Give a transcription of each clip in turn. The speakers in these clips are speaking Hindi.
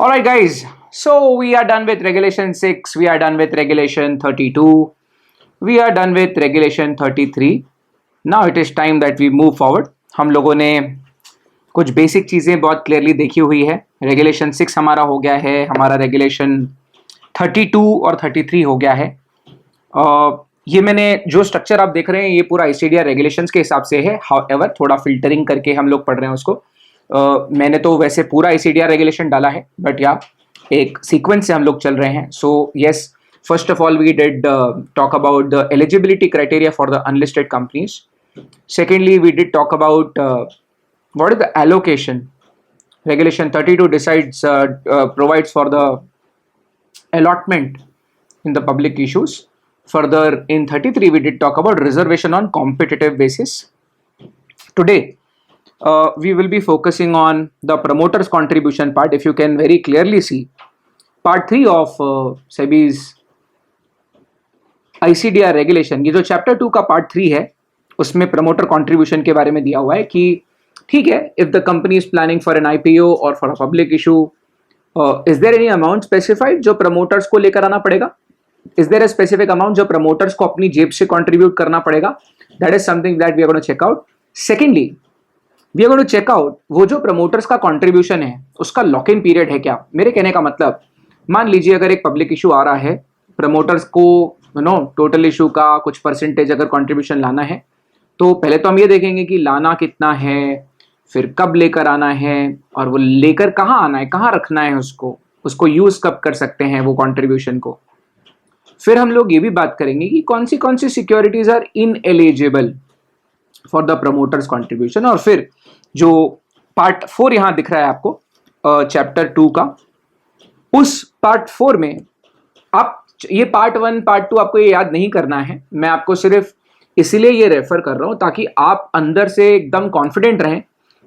All right, guys. So we are done with Regulation 6. We are done with Regulation 32. We are done with Regulation 33. Now it is time that we move forward. हम लोगों ने कुछ बेसिक चीज़ें बहुत क्लियरली देखी हुई है. रेगुलेशन 6 हमारा हो गया है, हमारा रेगुलेशन 32 और 33 हो गया है. ये मैंने जो स्ट्रक्चर आप देख रहे हैं ये पूरा आईसीडीआर रेगुलेशंस के हिसाब से है. हाउएवर थोड़ा फिल्टरिंग करके हम लोग पढ़ रहे हैं उसको. मैंने तो वैसे पूरा आईसीडीआर रेगुलेशन डाला है, बट या एक सीक्वेंस से हम लोग चल रहे हैं. So yes, first of all we did talk about the eligibility criteria for the unlisted companies. Secondly, we did talk about what is the allocation. Regulation 32 provides for the allotment in the public issues. Further, in 33, we did talk about reservation on competitive basis. Today, we will be focusing on the promoter's contribution part. If you can very clearly see, part 3 of SEBI's ICDR regulation, ये जो chapter 2 का part 3 है, उसमें प्रमोटर कंट्रीब्यूशन के बारे में दिया हुआ है कि ठीक है, if the company is planning for an IPO और for a public issue, is there any amount specified जो प्रमोटर्स को लेकर आना पड़ेगा? Is there a specific amount जो प्रमोटर्स को अपनी जेब से कंट्रीब्यूट करना पड़ेगा? That is something that we are gonna check out. Secondly, we are gonna check out वो जो प्रमोटर्स का कॉन्ट्रीब्यूशन है उसका लॉक इन पीरियड है क्या. मेरे कहने का मतलब, मान लीजिए अगर एक पब्लिक इशू आ रहा है, प्रमोटर्स को टोटल इशू का कुछ परसेंटेज अगर कॉन्ट्रीब्यूशन लाना है, तो पहले तो हम ये देखेंगे कि लाना कितना है, फिर कब लेकर आना है, और वो लेकर कहाँ आना है, कहाँ रखना है, उसको यूज कब कर सकते हैं वो कंट्रीब्यूशन को. फिर हम लोग ये भी बात करेंगे कि कौन सी securities are ineligible for the promoters contribution. और फिर जो पार्ट 4 यहाँ दिख रहा है आपको, चैप्टर 2 का, उस पार्ट 4 में आप ये पार्ट 1 पार्ट 2 आपको ये याद नहीं करना है. मैं आपको सिर्फ इसीलिए ये रेफर कर रहा हूं ताकि आप अंदर से एकदम कॉन्फिडेंट रहें,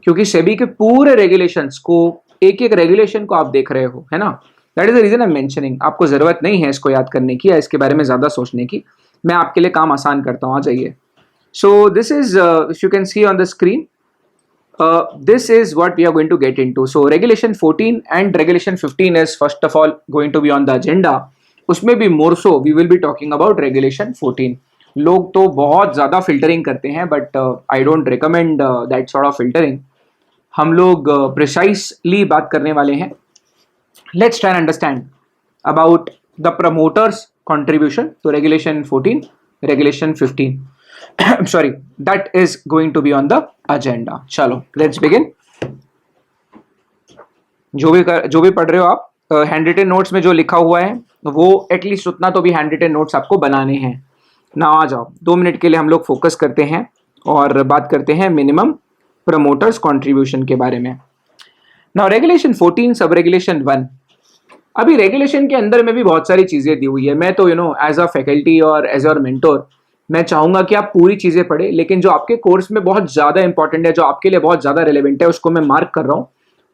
क्योंकि सेबी के पूरे रेगुलेशंस को, एक एक रेगुलेशन को आप देख रहे हो, है ना. That is the reason I am mentioning. आपको जरूरत नहीं है इसको याद करने की या इसके बारे में ज्यादा सोचने की. मैं आपके लिए काम आसान करता हूं. आ जाइए. So this is, if you can see on the screen, this is what we are going to get into. So regulation 14 and regulation 15 is first of all going to be on the agenda. उसमें भी more so we will be talking about regulation 14. लोग तो बहुत ज़्यादा फिल्टरिंग करते हैं, but I don't recommend that sort of filtering. हम लोग प्रिसाइसली बात करने वाले हैं. Let's try and understand about the promoters contribution. तो regulation 14, regulation 15, sorry, that is going to be on the agenda. चलो लेट्स बिगिन. जो भी पढ़ रहे हो आप, हैंड रिटन नोट्स में जो लिखा हुआ है वो एटलीस्ट उतना तो भी हैंड रिटन नोट्स आपको बनाने हैं ना. आ जाओ, 2 मिनट के लिए हम लोग फोकस करते हैं और बात करते हैं मिनिमम प्रमोटर्स कंट्रीब्यूशन के बारे में. Now regulation 14 sub regulation 1. अभी रेगुलेशन के अंदर में भी बहुत सारी चीजें दी हुई है. मैं तो एज अ फैकल्टी और एज अ मेंटोर मैं चाहूंगा कि आप पूरी चीजें पढ़े, लेकिन जो आपके कोर्स में बहुत ज्यादा इंपॉर्टेंट है, जो आपके लिए बहुत ज्यादा रिलेवेंट है, उसको मैं मार्क कर रहा हूँ.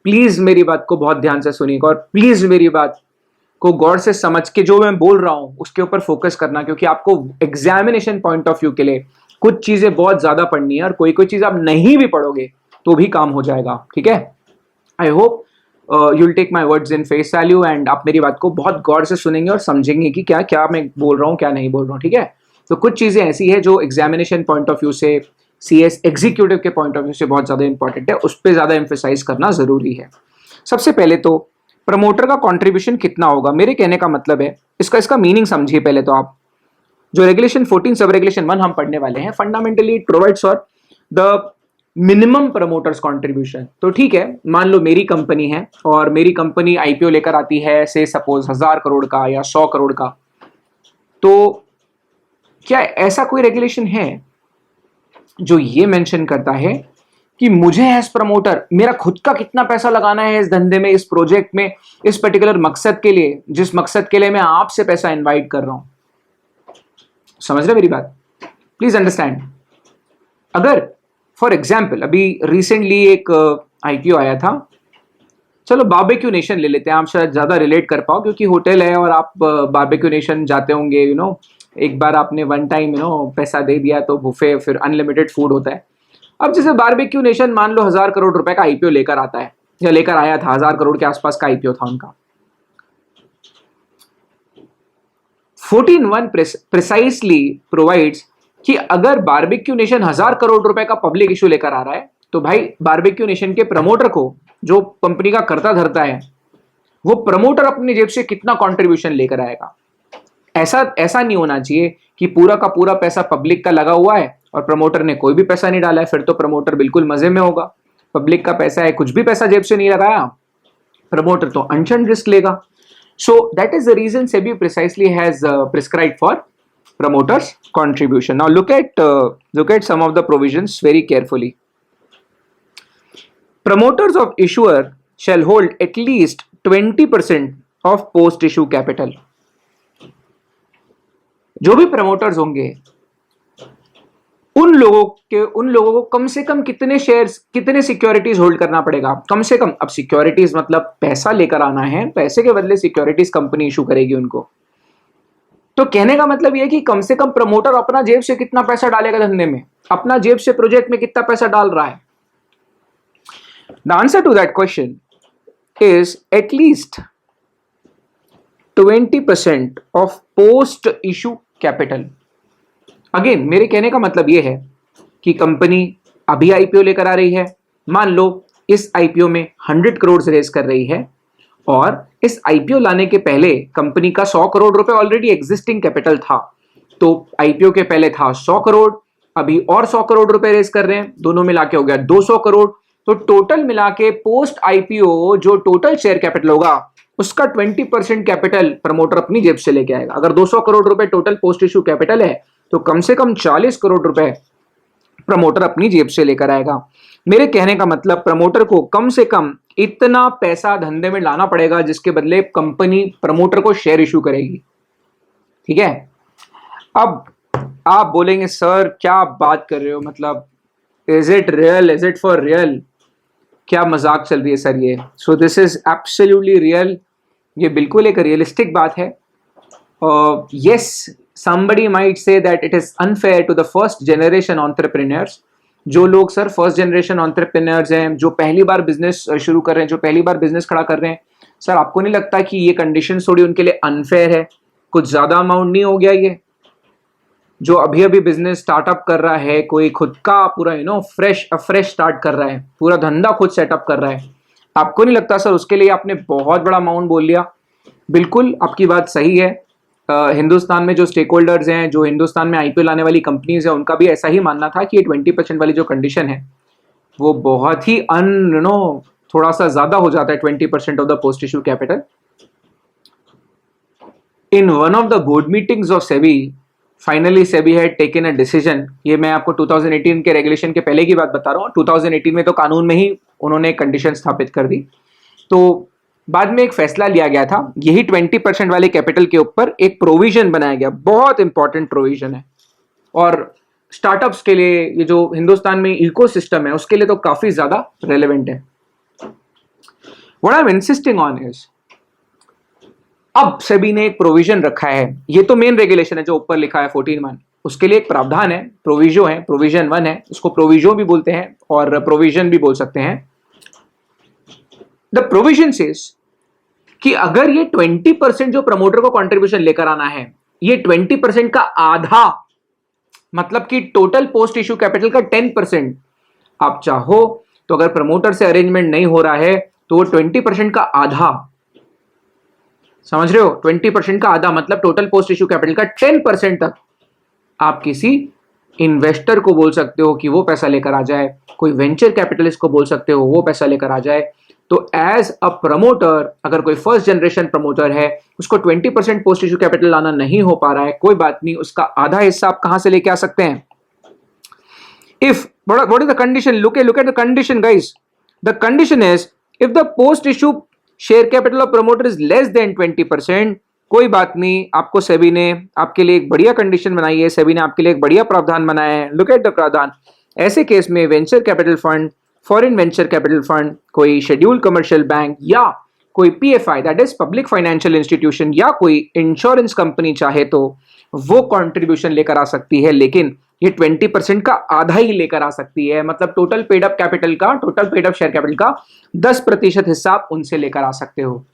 प्लीज मेरी बात को बहुत ध्यान से सुनिएगा और प्लीज मेरी बात को गौर से समझ के जो मैं बोल रहा हूं उसके ऊपर फोकस करना, क्योंकि आपको एग्जामिनेशन पॉइंट ऑफ व्यू के लिए कुछ चीजें बहुत ज्यादा पढ़नी है, और कोई चीज आप नहीं भी पढ़ोगे तो भी काम हो जाएगा. ठीक है. I hope you will take my words in face value and आप मेरी बात को बहुत गौर से सुनेंगे और समझेंगे कि क्या क्या मैं बोल रहा हूँ, क्या नहीं बोल रहा हूँ. ठीक है. तो कुछ चीजें ऐसी है जो एग्जामिनेशन पॉइंट ऑफ व्यू से, सीएस एग्जीक्यूटिव के पॉइंट ऑफ व्यू से बहुत ज्यादा इंपॉर्टेंट है, उस पर ज्यादा एम्फेसाइज करना जरूरी है. सबसे पहले तो प्रमोटर का कंट्रीब्यूशन कितना होगा. मेरे कहने का मतलब है, इसका मीनिंग समझिए पहले तो आप. जो रेगुलेशन 14 सब रेगुलेशन 1 हम पढ़ने वाले हैं, fundamentally it provides for the minimum promoters contribution. तो ठीक है, मान लो मेरी कंपनी है और मेरी कंपनी आईपीओ लेकर आती है, से सपोज 1000 करोड़ का या 100 करोड़ का. तो क्या ऐसा कोई रेगुलेशन है जो ये मेंशन करता है कि मुझे एज प्रमोटर मेरा खुद का कितना पैसा लगाना है इस धंधे में, इस प्रोजेक्ट में, इस पर्टिकुलर मकसद के लिए, जिस मकसद के लिए मैं आपसे पैसा इनवाइट कर रहा हूं. समझ रहे मेरी बात? Please understand. अगर फॉर एग्जाम्पल अभी रिसेंटली एक आईपीओ आया था, चलो बारबेक्यू नेशन ले लेते हैं, आप शायद ज्यादा रिलेट कर पाओ क्योंकि होटल है और आप बारबेक्यू नेशन जाते होंगे. एक बार आपने वन टाइम पैसा दे दिया तो बुफे, फिर अनलिमिटेड फूड होता है. अब जैसे बारबेक्यू नेशन मान लो 1000 करोड़ रुपए का आईपीओ लेकर आता है, या लेकर आया था, 1000 करोड़ के आसपास का आईपीओ था उनका। 14(1) प्रिसाइसली प्रोवाइड्स कि अगर बारबेक्यू नेशन 1000 करोड़ रुपए का पब्लिक इशू लेकर आ रहा है तो भाई बारबेक्यू नेशन के प्रमोटर को, जो कंपनी का कर्ता धरता है, वो प्रमोटर अपनी जेब से कितना कंट्रीब्यूशन लेकर आएगा। ऐसा नहीं होना चाहिए कि पूरा का पूरा पैसा पब्लिक का लगा हुआ है और प्रमोटर ने कोई भी पैसा नहीं डाला है, फिर तो प्रमोटर बिल्कुल मजे में होगा। पब्लिक का पैसा है, कुछ भी पैसा जेब से नहीं लगाया, प्रमोटर तो अनशन रिस्क लेगा। So that is the reason SEBI precisely has prescribed for promoters contribution. Now look at some of the provisions very carefully. Promoters of issuer shall hold at least 20% of post issue capital. जो भी promoters होंगे उन लोगों को कम से कम कितने शेयर्स, कितने सिक्योरिटीज होल्ड करना पड़ेगा, कम से कम। अब सिक्योरिटीज मतलब पैसा लेकर आना है, पैसे के बदले सिक्योरिटीज कंपनी इशू करेगी उनको। तो कहने का मतलब यह कि कम से कम प्रमोटर अपना जेब से कितना पैसा डालेगा धंधे में, अपना जेब से प्रोजेक्ट में कितना पैसा डाल रहा है। The answer to that question is at least 20% of post issue capital. Again मेरे कहने का मतलब यह है कि कंपनी अभी आईपीओ लेकर आ रही है, मान लो इस आईपीओ में 100 करोड़ रेज कर रही है और इस आईपीओ लाने के पहले कंपनी का 100 करोड़ रुपए ऑलरेडी एग्जिस्टिंग कैपिटल था। तो आईपीओ के पहले था 100 करोड़, अभी और 100 करोड़ रुपए रेज कर रहे हैं, दोनों मिला के हो गया 200 करोड़। तो टोटल मिला के पोस्ट आईपीओ जो टोटल शेयर कैपिटल होगा उसका 20% कैपिटल प्रमोटर अपनी जेब से लेके आएगा। अगर 200 करोड़ रुपए टोटल पोस्ट इशू कैपिटल है तो कम से कम 40 करोड़ रुपए प्रमोटर अपनी जेब से लेकर आएगा। मेरे कहने का मतलब प्रमोटर को कम से कम इतना पैसा धंधे में लाना पड़ेगा जिसके बदले कंपनी प्रमोटर को शेयर इशू करेगी। ठीक है। अब आप बोलेंगे सर क्या बात कर रहे हो, मतलब is it real, is it for real, क्या मजाक चल रही है सर ये। So this is absolutely real, ये बिल्कुल एक रियलिस्टिक बात है। Yes, somebody might say that it is unfair to the first generation entrepreneurs। जो लोग सर फर्स्ट जनरेशन entrepreneurs हैं, जो पहली बार बिजनेस शुरू कर रहे हैं, जो पहली बार बिजनेस खड़ा कर रहे हैं, सर आपको नहीं लगता कि ये कंडीशन थोड़ी उनके लिए अनफेयर है? कुछ ज्यादा अमाउंट नहीं हो गया ये? जो अभी अभी बिजनेस स्टार्टअप कर रहा है, कोई खुद का पूरा फ्रेश स्टार्ट कर रहा है, पूरा धंधा खुद सेटअप कर रहा है, आपको नहीं लगता सर उसके लिए आपने बहुत बड़ा अमाउंट बोल लिया? बिल्कुल आपकी बात सही है। हिंदुस्तान में जो स्टेक होल्डर्स हैं, जो हिंदुस्तान में आईपीओ लाने वाली कंपनीज हैं, उनका भी ऐसा ही मानना था कि ये 20% वाली जो कंडीशन है वो बहुत ही थोड़ा सा ज्यादा हो जाता है, 20% of the post issue capital. In one of the board meetings of SEBI, finally SEBI had taken a decision. ये मैं आपको 2018 के रेगुलेशन के पहले की बात बता रहा हूँ। 2018 में तो कानून में ही उन्होंने कंडीशन स्थापित कर दी। तो बाद में एक फैसला लिया गया था, यही 20% वाले कैपिटल के ऊपर एक प्रोविजन बनाया गया, बहुत इंपॉर्टेंट प्रोविजन है और स्टार्टअप्स के लिए, ये जो हिंदुस्तान में इकोसिस्टम है उसके लिए तो काफी ज्यादा रेलेवेंट है। What I am insisting on is, अब सेबी ने एक प्रोविजन रखा है, ये तो मेन रेगुलेशन है जो ऊपर लिखा है 14(1), उसके लिए एक प्रावधान है, प्रोविजन 1 है, उसको प्रोविजो भी बोलते हैं और प्रोविजन भी बोल सकते हैं। द प्रोविजन सेज कि अगर ये 20% जो प्रमोटर को कंट्रीब्यूशन लेकर आना है, ये 20% का आधा, मतलब कि टोटल पोस्ट इशू कैपिटल का 10%, आप चाहो तो अगर प्रमोटर से अरेंजमेंट नहीं हो रहा है तो वो 20% का आधा, समझ रहे हो, 20% का आधा मतलब टोटल पोस्ट इशू कैपिटल का 10% तक आप किसी इन्वेस्टर को बोल सकते हो कि वो पैसा लेकर आ जाए, कोई वेंचर कैपिटलिस्ट को बोल सकते हो वो पैसा लेकर आ जाए। तो एज अ प्रमोटर, अगर कोई फर्स्ट जनरेशन प्रमोटर है, उसको 20% पोस्ट इशू कैपिटल लाना नहीं हो पा रहा है, कोई बात नहीं, उसका आधा हिस्सा आप कहां से लेके आ सकते हैं? If what is the condition? Look at the condition, guys. The condition is if the post issue share capital of promoter is less than 20%, कोई बात नहीं, आपको सेबी ने आपके लिए एक बढ़िया कंडीशन बनाई है, सेबी ने आपके लिए एक बढ़िया प्रावधान बनाया है। लुक एट द प्रावधान। ऐसे केस में venture capital fund, foreign venture capital fund, कोई शेड्यूल कमर्शियल बैंक या कोई PFI, that is public financial institution, या कोई इंश्योरेंस कंपनी चाहे तो वो कंट्रीब्यूशन लेकर आ सकती है, लेकिन ये 20% का आधा ही लेकर आ सकती है, मतलब total paid up share capital का 10% हिस्सा आप उनसे लेकर आ सकते हो।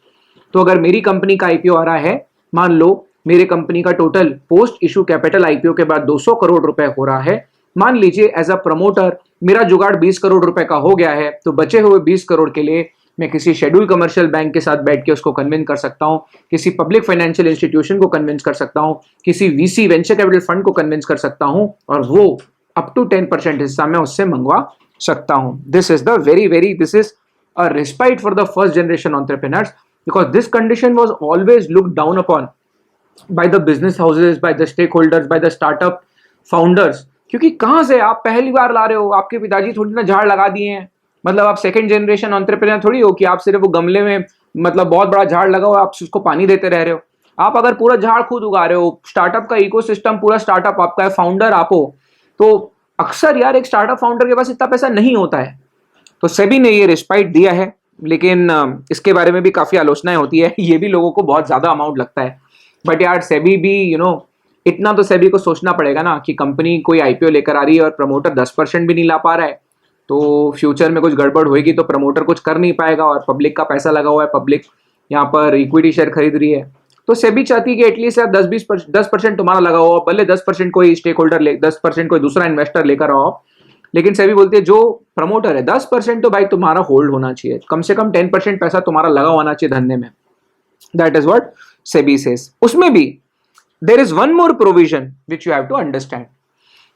तो अगर मेरी कंपनी का आईपीओ आ रहा है, मान लो मेरे कंपनी का total post issue capital IPO के बाद 200 करोड़ रुपए हो रहा है, मान लीजिए एज अ प्रमोटर मेरा जुगाड़ 20 करोड़ रुपए का हो गया है, तो बचे हुए 20 करोड़ के लिए मैं किसी शेड्यूल कमर्शियल बैंक के साथ बैठ के उसको कन्विंस कर सकता हूं, किसी पब्लिक फाइनेंशियल इंस्टीट्यूशन को कन्विंस कर सकता हूं, किसी वीसी वेंचर कैपिटल फंड को कन्विंस कर सकता हूं, और वो अप टू 10% हिस्सा मैं उससे मंगवा सकता हूं। This is this is a respite for the first generation entrepreneurs, because this condition was always looked down upon by the business houses, by the stakeholders, by the startup founders. क्योंकि कहां से आप पहली बार ला रहे हो, आपके पिताजी थोड़ी ना झाड़ लगा दिए हैं, मतलब आप सेकंड जनरेशन एंटरप्रेन्योर थोड़ी हो कि आप सिर्फ वो गमले में मतलब बहुत बड़ा झाड़ लगा हो आप उसको पानी देते रह रहे हो। आप अगर पूरा झाड़ खुद उगा रहे हो, स्टार्टअप का इकोसिस्टम पूरा स्टार्टअप आपका है, फाउंडर आप हो, तो अक्सर यार एक स्टार्टअप फाउंडर के पास इतना पैसा नहीं होता है। तो सेबी ने ये रिस्पाइट दिया है, लेकिन इसके बारे में भी काफी आलोचनाएं होती है, ये भी लोगों को बहुत ज्यादा अमाउंट लगता है। बट यार सेबी भी इतना तो सेबी को सोचना पड़ेगा ना कि कंपनी कोई आईपीओ लेकर आ रही है और प्रमोटर 10% भी नहीं ला पा रहा है, तो फ्यूचर में कुछ गड़बड़ होगी तो प्रमोटर कुछ कर नहीं पाएगा, और पब्लिक का पैसा लगा हुआ है, पब्लिक यहाँ पर इक्विटी शेयर खरीद रही है। तो सेबी चाहती है कि एटलीस्ट यार 10% तुम्हारा लगा हुआ, भले 10% कोई स्टेक होल्डर 10% कोई दूसरा इन्वेस्टर लेकर आओ, लेकिन सेबी बोलती है जो प्रमोटर है 10% तो भाई तुम्हारा होल्ड होना चाहिए, कम से कम 10% पैसा तुम्हारा लगा होना चाहिए धंधे में। That is what SEBI says. उसमें भी there is one more provision which you have to understand.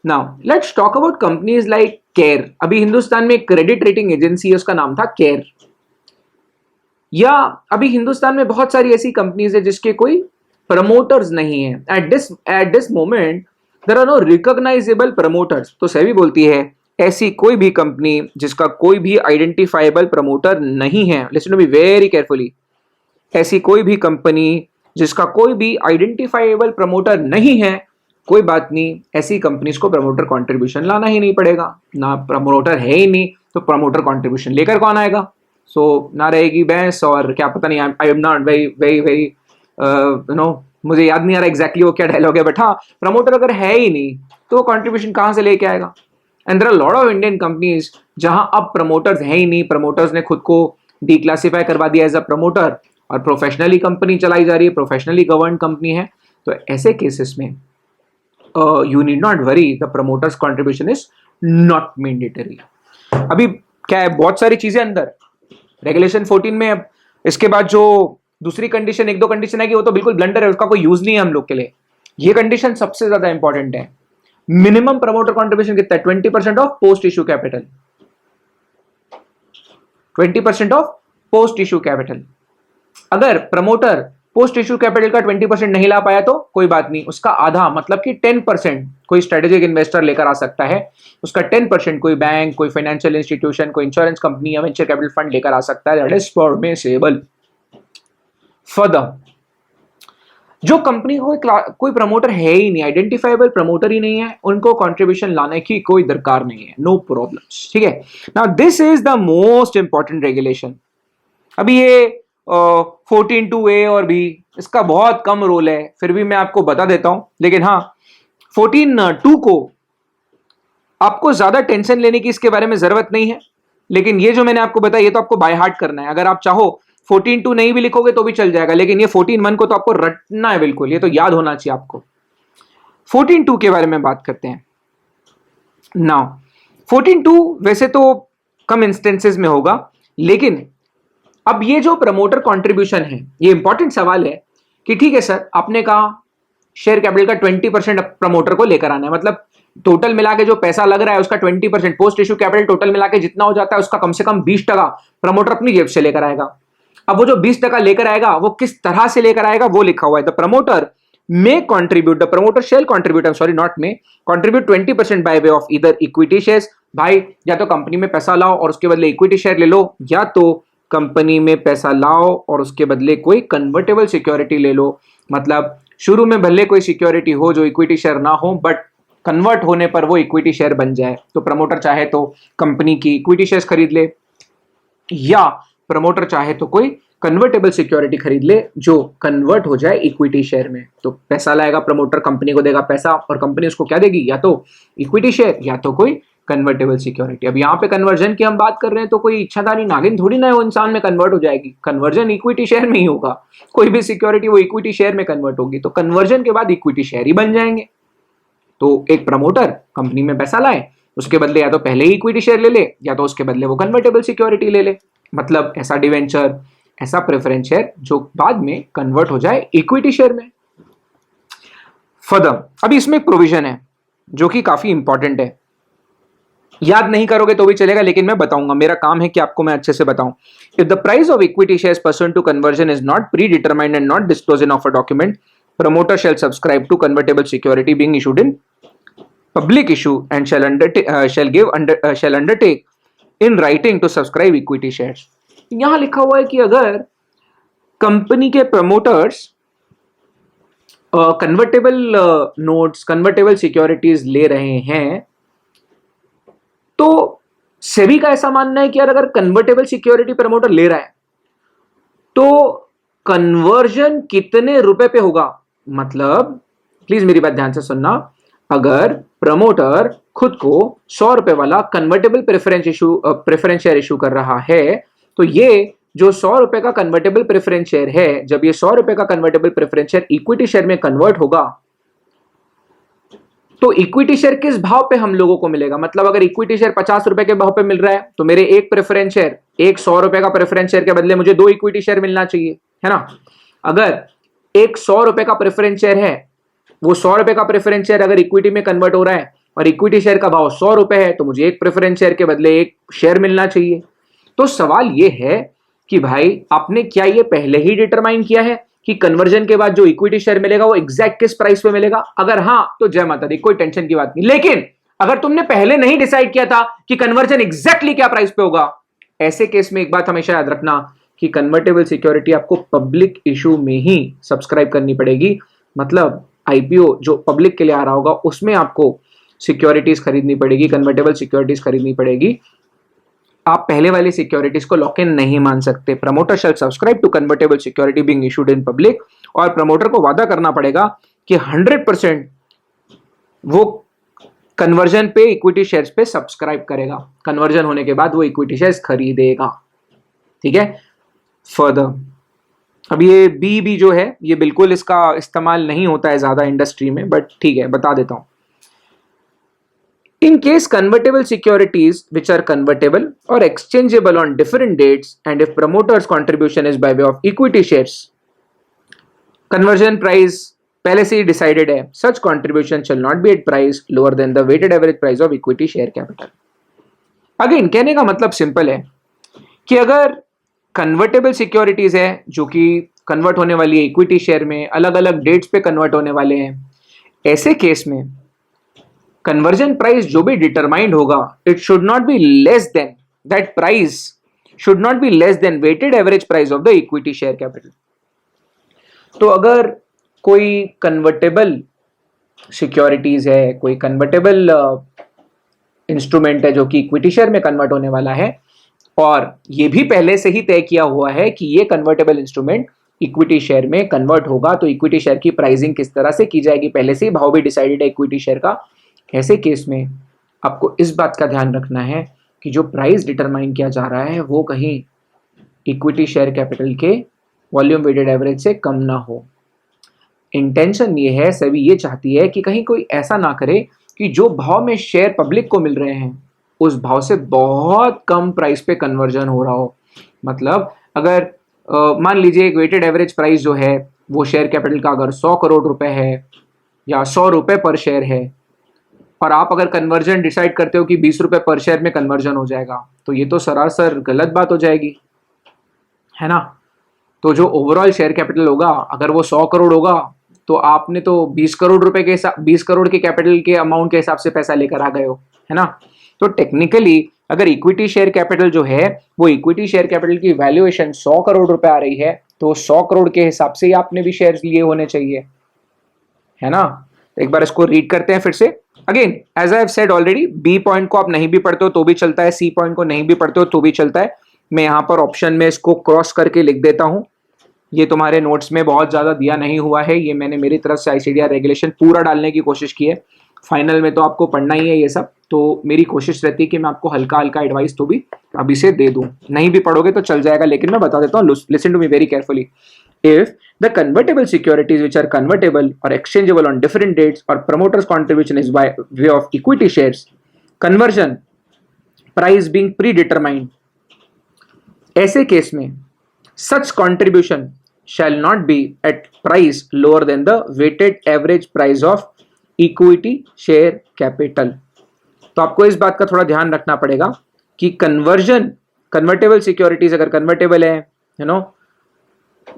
Now let's talk about companies like CARE. अभी हिंदुस्तान में एक क्रेडिट रेटिंग एजेंसी है, उसका नाम था CARE। या अभी हिंदुस्तान में बहुत सारी ऐसी कंपनीज है जिसके कोई प्रमोटर्स नहीं है। At this moment there are no recognizable promoters. तो सेबी बोलती है ऐसी कोई भी कंपनी जिसका कोई भी आइडेंटिफाइबल प्रमोटर नहीं है, listen to me very carefully, ऐसी कोई भी कंपनी जिसका कोई भी आइडेंटिफाइबल प्रमोटर नहीं है, कोई बात नहीं, ऐसी कंपनीज को प्रमोटर कंट्रीब्यूशन लाना ही नहीं पड़ेगा। ना प्रमोटर है ही नहीं तो प्रमोटर कंट्रीब्यूशन लेकर कौन आएगा? सो ना रहेगी भैंस, और क्या पता नहीं, I am not very very very मुझे याद नहीं आ रहा एग्जैक्टली वो क्या डायलॉग है, बट हाँ, प्रमोटर अगर है ही नहीं तो कंट्रीब्यूशन कहां से लेके आएगा? And there are lot of Indian companies जहां अब प्रमोटर्स है ही नहीं, प्रमोटर्स ने खुद को डिक्लासिफाई करवा दिया एज अ प्रमोटर, और प्रोफेशनली कंपनी चलाई जा रही है, प्रोफेशनली गवर्न कंपनी है। तो ऐसे केसेस में you need not worry, the promoters contribution is not mandatory. अभी क्या है, बहुत सारी चीजें अंदर रेगुलेशन 14 में। अब इसके बाद जो दूसरी कंडीशन, एक दो कंडीशन है कि वो तो बिल्कुल ब्लंडर है, उसका कोई यूज नहीं है हम लोग के लिए। ये कंडीशन सबसे ज्यादा इंपॉर्टेंट है। मिनिमम प्रमोटर कंट्रीब्यूशन कितना है? 20% of post issue capital. 20% of post issue capital. अगर प्रमोटर पोस्ट इशू कैपिटल का 20% नहीं ला पाया तो कोई बात नहीं, उसका आधा मतलब कि 10% कोई स्ट्रेटेजिक इन्वेस्टर लेकर आ सकता है, उसका 10% कोई बैंक, कोई फाइनेंशियल इंस्टीट्यूशन, कोई इंश्योरेंस कंपनी या वेंचर कैपिटल फंड लेकर आ सकता है। That is permissible for the जो कंपनी को कोई प्रमोटर है ही नहीं, आइडेंटिफाइबल प्रमोटर ही नहीं है, उनको कंट्रीब्यूशन लाने की कोई दरकार नहीं है, नो प्रॉब्लम्स। ठीक है, now this is the most important regulation. अभी ये 14(2)(a) और B, इसका बहुत कम रोल है, फिर भी मैं आपको बता देता हूं। लेकिन हाँ, 14(2) को आपको ज्यादा टेंशन लेने की इसके बारे में जरूरत नहीं है, लेकिन ये जो मैंने आपको बताया ये तो आपको बाय हार्ट करना है। अगर आप चाहो 14(2) नहीं भी लिखोगे तो भी चल जाएगा, लेकिन ये 14(1) को तो आपको रटना है बिल्कुल, ये तो याद होना चाहिए आपको। 14(2) के बारे में बात करते हैं। नाउ 14(2) वैसे तो कम इंस्टेंसेस में होगा, लेकिन अब ये जो प्रमोटर कंट्रीब्यूशन है, ये इंपॉर्टेंट सवाल है कि ठीक है सर, आपने कहा शेयर कैपिटल का 20% प्रमोटर को लेकर आना है, मतलब टोटल मिला के जो पैसा लग रहा है उसका 20%, पोस्ट इशू कैपिटल टोटल मिला के जितना हो जाता है उसका कम से कम 20% प्रमोटर अपनी जेब से लेकर आएगा। अब वो जो 20% लेकर आएगा वो किस तरह से लेकर आएगा वो लिखा हुआ है, the promoter may contribute, the promoter shall contribute, I'm sorry not may, contribute 20% by way of either equity shares। भाई या तो कंपनी में पैसा लाओ और उसके बदले इक्विटी शेयर ले लो, या तो कंपनी में पैसा लाओ और उसके बदले कोई कन्वर्टेबल सिक्योरिटी ले लो। मतलब शुरू में भले कोई सिक्योरिटी हो जो इक्विटी शेयर ना हो, बट कन्वर्ट होने पर वो इक्विटी शेयर बन जाए। तो प्रमोटर चाहे तो कंपनी की इक्विटी शेयर्स खरीद ले, या प्रमोटर चाहे तो कोई कन्वर्टेबल सिक्योरिटी खरीद ले जो कन्वर्ट हो जाए इक्विटी शेयर में। तो पैसा लाएगा प्रमोटर, कंपनी को देगा पैसा और कंपनी उसको क्या देगी, या तो इक्विटी शेयर या तो कोई कन्वर्टेबल सिक्योरिटी। अब यहाँ पे कन्वर्जन की हम बात कर रहे हैं तो कोई इच्छाधारी नागिन थोड़ी ना वो इंसान में कन्वर्ट हो जाएगी, कन्वर्जन इक्विटी शेयर में ही होगा। कोई भी सिक्योरिटी वो इक्विटी शेयर में कन्वर्ट होगी, तो कन्वर्जन के बाद इक्विटी शेयर ही बन जाएंगे। तो एक प्रमोटर कंपनी में पैसा लाए, उसके बदले या तो पहले ही इक्विटी शेयर ले ले या तो उसके बदले वो कन्वर्टेबल सिक्योरिटी ले ले। मतलब ऐसा डिवेंचर, ऐसा प्रेफरेंस शेयर जो बाद में कन्वर्ट हो जाए इक्विटी शेयर में। फर्दर अभी इसमें एक प्रोविजन है जो कि काफी इंपॉर्टेंट है, याद नहीं करोगे तो भी चलेगा लेकिन मैं बताऊंगा, मेरा काम है कि आपको मैं अच्छे से बताऊं। If the price of equity shares person to conversion is not predetermined and not disclose in offer document, promoter shall subscribe to convertible security being issued in public issue and shall undertake in writing to subscribe equity shares। यहां लिखा हुआ है कि अगर कंपनी के promoters convertible notes, convertible securities ले रहे हैं, तो सेबी का ऐसा मानना है कि यार अगर कन्वर्टेबल सिक्योरिटी प्रमोटर ले रहा है तो कन्वर्जन कितने रुपए पे होगा। मतलब प्लीज मेरी बात ध्यान से सुनना, अगर प्रमोटर खुद को 100 रुपए वाला कन्वर्टेबल प्रेफरेंस शेयर इशू कर रहा है, तो ये जो 100 रुपए का कन्वर्टेबल प्रेफरेंस शेयर है, जब ये 100 रुपए का convertible preference share equity share में कन्वर्ट होगा तो इक्विटी शेयर किस भाव पे हम लोगों को मिलेगा। मतलब अगर इक्विटी शेयर 50 रुपए के भाव पे मिल रहा है तो मेरे एक प्रेफरेंस शेयर, एक 100 रुपए का प्रेफरेंस शेयर के बदले मुझे 2 इक्विटी शेयर मिलना चाहिए, है ना। अगर एक 100 रुपए का प्रेफरेंस शेयर है, वो 100 रुपए का प्रेफरेंस शेयर अगर इक्विटी में कन्वर्ट हो रहा है और इक्विटी शेयर का भाव 100 रुपए है तो मुझे एक प्रेफरेंस शेयर के बदले एक शेयर मिलना चाहिए। तो सवाल ये है कि भाई आपने क्या ये पहले ही डिटरमाइन किया है कि कन्वर्जन के बाद जो इक्विटी शेयर मिलेगा वो एग्जैक्ट किस प्राइस पे मिलेगा। अगर हाँ तो जय माता दी, कोई टेंशन की बात नहीं। लेकिन अगर तुमने पहले नहीं डिसाइड किया था कि कन्वर्जन एग्जैक्टली क्या प्राइस पे होगा, ऐसे केस में एक बात हमेशा याद रखना कि कन्वर्टेबल सिक्योरिटी आपको पब्लिक इशू में ही सब्सक्राइब करनी पड़ेगी। मतलब आईपीओ जो पब्लिक के लिए आ रहा होगा उसमें आपको सिक्योरिटीज खरीदनी पड़ेगी, कन्वर्टेबल सिक्योरिटीज खरीदनी पड़ेगी। आप पहले वाली सिक्योरिटीज को लॉक इन नहीं मान सकते। Promoter shall subscribe to convertible security being issued in public, और प्रमोटर को वादा करना पड़ेगा कि 100% वो कन्वर्जन पे इक्विटी शेयर्स पे सब्सक्राइब करेगा, कन्वर्जन होने के बाद वो इक्विटी शेयर्स खरीदेगा। ठीक है। फर्दर अब ये बी जो है ये बिल्कुल इसका इस्तेमाल नहीं होता है ज्यादा इंडस्ट्री में, बट ठीक है बता देता हूं। In case convertible securities which are convertible or exchangeable on different dates and if promoter's contribution is by way of equity shares, conversion price पहले से ही decided है, such contribution shall not be at price lower than the weighted average price of equity share capital। Again कहने का मतलब सिंपल है कि अगर कन्वर्टेबल सिक्योरिटीज है जो कि कन्वर्ट होने वाली है इक्विटी शेयर में, अलग अलग डेट्स पे कन्वर्ट होने वाले हैं, ऐसे केस में कन्वर्जन प्राइस जो भी डिटरमाइंड होगा it should not be less than, that price should not be less than weighted average price of the equity share capital. तो अगर कोई कन्वर्टेबल सिक्योरिटीज है, कोई कन्वर्टेबल इंस्ट्रूमेंट है जो कि इक्विटी शेयर में कन्वर्ट होने वाला है और ये भी पहले से ही तय किया हुआ है कि ये कन्वर्टेबल इंस्ट्रूमेंट इक्विटी शेयर में कन्वर्ट होगा, तो इक्विटी शेयर की प्राइसिंग किस तरह से की जाएगी, पहले से ही भाव भी डिसाइडेड है इक्विटी शेयर का। ऐसे केस में आपको इस बात का ध्यान रखना है कि जो प्राइस डिटरमाइन किया जा रहा है वो कहीं इक्विटी शेयर कैपिटल के वॉल्यूम वेटेड एवरेज से कम ना हो। इंटेंशन ये है, सभी ये चाहती है कि कहीं कोई ऐसा ना करे कि जो भाव में शेयर पब्लिक को मिल रहे हैं उस भाव से बहुत कम प्राइस पे कन्वर्जन हो रहा हो। मतलब अगर मान लीजिए एक वेटेड एवरेज प्राइस जो है वो शेयर कैपिटल का अगर 100 करोड़ रुपए है या 100 रुपए पर शेयर है और आप अगर कन्वर्जन डिसाइड करते हो कि 20 रुपए पर शेयर में कन्वर्जन हो जाएगा, तो ये तो सरासर गलत बात हो जाएगी, है ना। तो जो ओवरऑल शेयर कैपिटल होगा अगर वो 100 करोड़ होगा तो आपने तो 20 करोड़ रुपए के 20 करोड़ के कैपिटल के अमाउंट के हिसाब से पैसा लेकर आ गए हो, है ना। तो टेक्निकली अगर इक्विटी शेयर कैपिटल जो है वो इक्विटी शेयर कैपिटल की वैल्यूएशन 100 करोड़ रुपए आ रही है तो 100 करोड़ के हिसाब से ही आपने भी शेयर्स लिए होने चाहिए, है ना। एक बार इसको रीड करते हैं फिर से। Again as I have said already, B point को आप नहीं भी पढ़ते हो तो भी चलता है, सी पॉइंट को नहीं भी पढ़ते हो तो भी चलता है। मैं यहाँ पर ऑप्शन में इसको क्रॉस करके लिख देता हूँ। ये तुम्हारे नोट्स में बहुत ज़्यादा दिया नहीं हुआ है, ये मैंने मेरी तरफ से आईसीडीआर रेगुलेशन पूरा डालने की कोशिश की है। फाइनल में तो आपको पढ़ना ही है ये सब, तो मेरी कोशिश रहती है कि मैं आपको हल्का हल्का एडवाइस तो भी अभी से दे दूं। नहीं भी पढ़ोगे तो चल जाएगा, लेकिन मैं बता देता हूँ, listen to me very carefully. If the convertible securities which are convertible or exchangeable on different dates or promoter's contribution is by way of equity shares, conversion price being predetermined, ऐसे केस में such contribution shall not be at price lower than the weighted average price of equity share capital। तो आपको इस बात का थोड़ा ध्यान रखना पड़ेगा कि कन्वर्टेबल सिक्योरिटीज अगर कन्वर्टेबल है,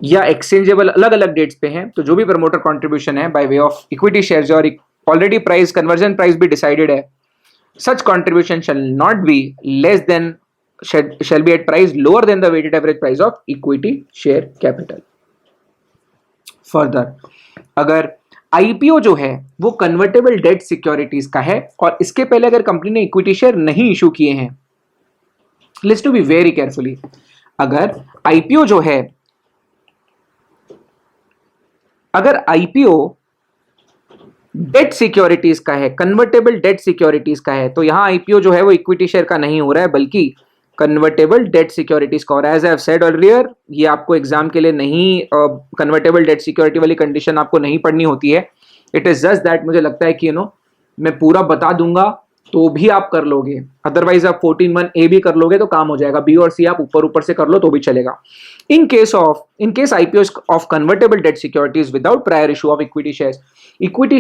या एक्सचेंजेबल अलग अलग डेट्स पे हैं, तो जो भी प्रमोटर कंट्रीब्यूशन है by way of equity shares और ऑलरेडी प्राइस कन्वर्जन प्राइस भी डिसाइडेड है, such contribution shall not be less than shall be at price lower than the weighted average price of equity share capital. Further, अगर आईपीओ जो है वो कन्वर्टेबल डेट सिक्योरिटीज का है और इसके पहले अगर कंपनी ने इक्विटी शेयर नहीं इशू किए हैं, list to be very carefully, अगर आईपीओ जो है, अगर आईपीओ डेट सिक्योरिटीज का है, कन्वर्टेबल डेट सिक्योरिटीज का है, तो यहां आईपीओ जो है वो इक्विटी शेयर का नहीं हो रहा है बल्कि कन्वर्टेबल डेट सिक्योरिटीज का हो रहा है। As I have said earlier, ये आपको एग्जाम के लिए नहीं, कन्वर्टेबल डेट सिक्योरिटी वाली कंडीशन आपको नहीं पढ़नी होती है। इट इज जस्ट दैट मुझे लगता है कि मैं पूरा बता दूंगा तो भी आप कर लोगे, अदरवाइज आप 14(1) भी कर लोगे तो काम हो जाएगा, बी और सी आप ऊपर ऊपर से कर लो तो भी चलेगा। In case IPO of convertible debt securities without prior issue of equity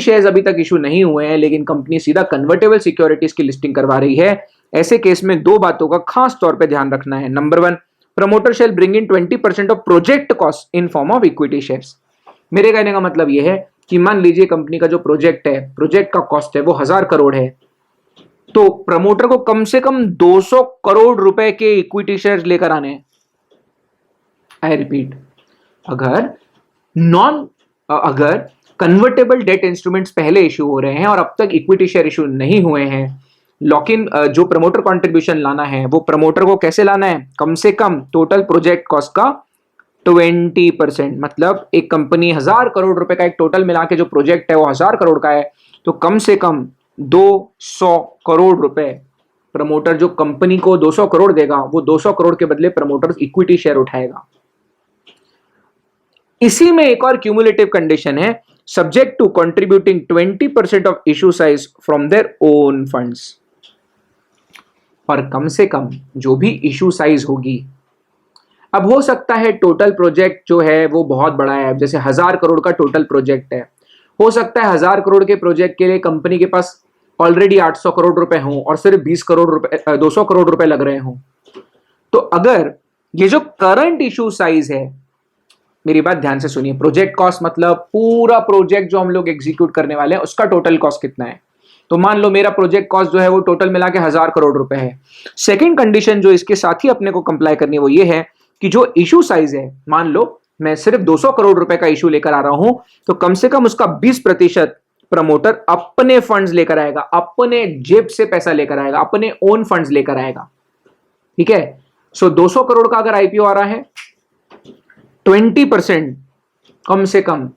shares अभी तक इशू नहीं हुए हैं, लेकिन कंपनी सीधा कन्वर्टेबल सिक्योरिटीज की लिस्टिंग करवा रही है, ऐसे केस में दो बातों का खास तौर पर ध्यान रखना है। Number 1, promoter shall bring in 20% of project cost in form of equity shares. मेरे कहने का मतलब यह है कि मान लीजिए कंपनी का जो प्रोजेक्ट है, प्रोजेक्ट का कॉस्ट है वो 1000 करोड़ है, तो प्रमोटर को कम से कम 200 करोड़ रुपए के इक्विटी शेयर्स लेकर आने हैं। आई रिपीट, अगर कन्वर्टेबल डेट इंस्ट्रूमेंट्स पहले इशू हो रहे हैं और अब तक इक्विटी शेयर इशू नहीं हुए हैं, लॉक इन जो प्रमोटर कंट्रीब्यूशन लाना है वो प्रमोटर को कैसे लाना है, कम से कम टोटल प्रोजेक्ट कॉस्ट का 20%। मतलब एक कंपनी 1000 करोड़ रुपए का एक टोटल मिला के जो प्रोजेक्ट है वो 1000 करोड़ का है, तो कम से कम 200 करोड़ रुपए प्रमोटर जो कंपनी को 200 करोड़ देगा, वो 200 करोड़ के बदले प्रमोटर इक्विटी शेयर उठाएगा। इसी में एक और क्यूमुलेटिव कंडीशन है, subject to contributing 20% of issue size from their own funds. और कम से कम जो भी इशू साइज होगी, अब हो सकता है टोटल प्रोजेक्ट जो है वो बहुत बड़ा है, जैसे 1000 करोड़ का टोटल प्रोजेक्ट है, हो सकता है 1000 करोड़ के प्रोजेक्ट के लिए कंपनी के पास ऑलरेडी 800 करोड़ रुपए हों और सिर्फ 20 करोड़ रुपए 200 करोड़ रुपए लग रहे हों। तो अगर ये जो करंट इशू साइज है, मेरी बात ध्यान से सुनिए, प्रोजेक्ट कॉस्ट मतलब पूरा प्रोजेक्ट जो हम लोग एग्जीक्यूट करने वाले हैं उसका टोटल कॉस्ट कितना है। तो मान लो मेरा प्रोजेक्ट कॉस्ट जो है वो टोटल मिला के 1000 करोड़ रुपए है। सेकेंड कंडीशन जो इसके साथ ही अपने को कंप्लाई करनी है वो ये है कि जो इशू साइज है, मान लो मैं सिर्फ 200 करोड़ रुपए का इशू लेकर आ रहा हूं, तो कम से कम उसका 20% प्रमोटर अपने फंड्स लेकर आएगा, अपने जेब से पैसा लेकर आएगा, अपने ओन फंड्स लेकर आएगा। ठीक है, सो 200 करोड़ का अगर आईपीओ आ रहा है, 20% कम से कम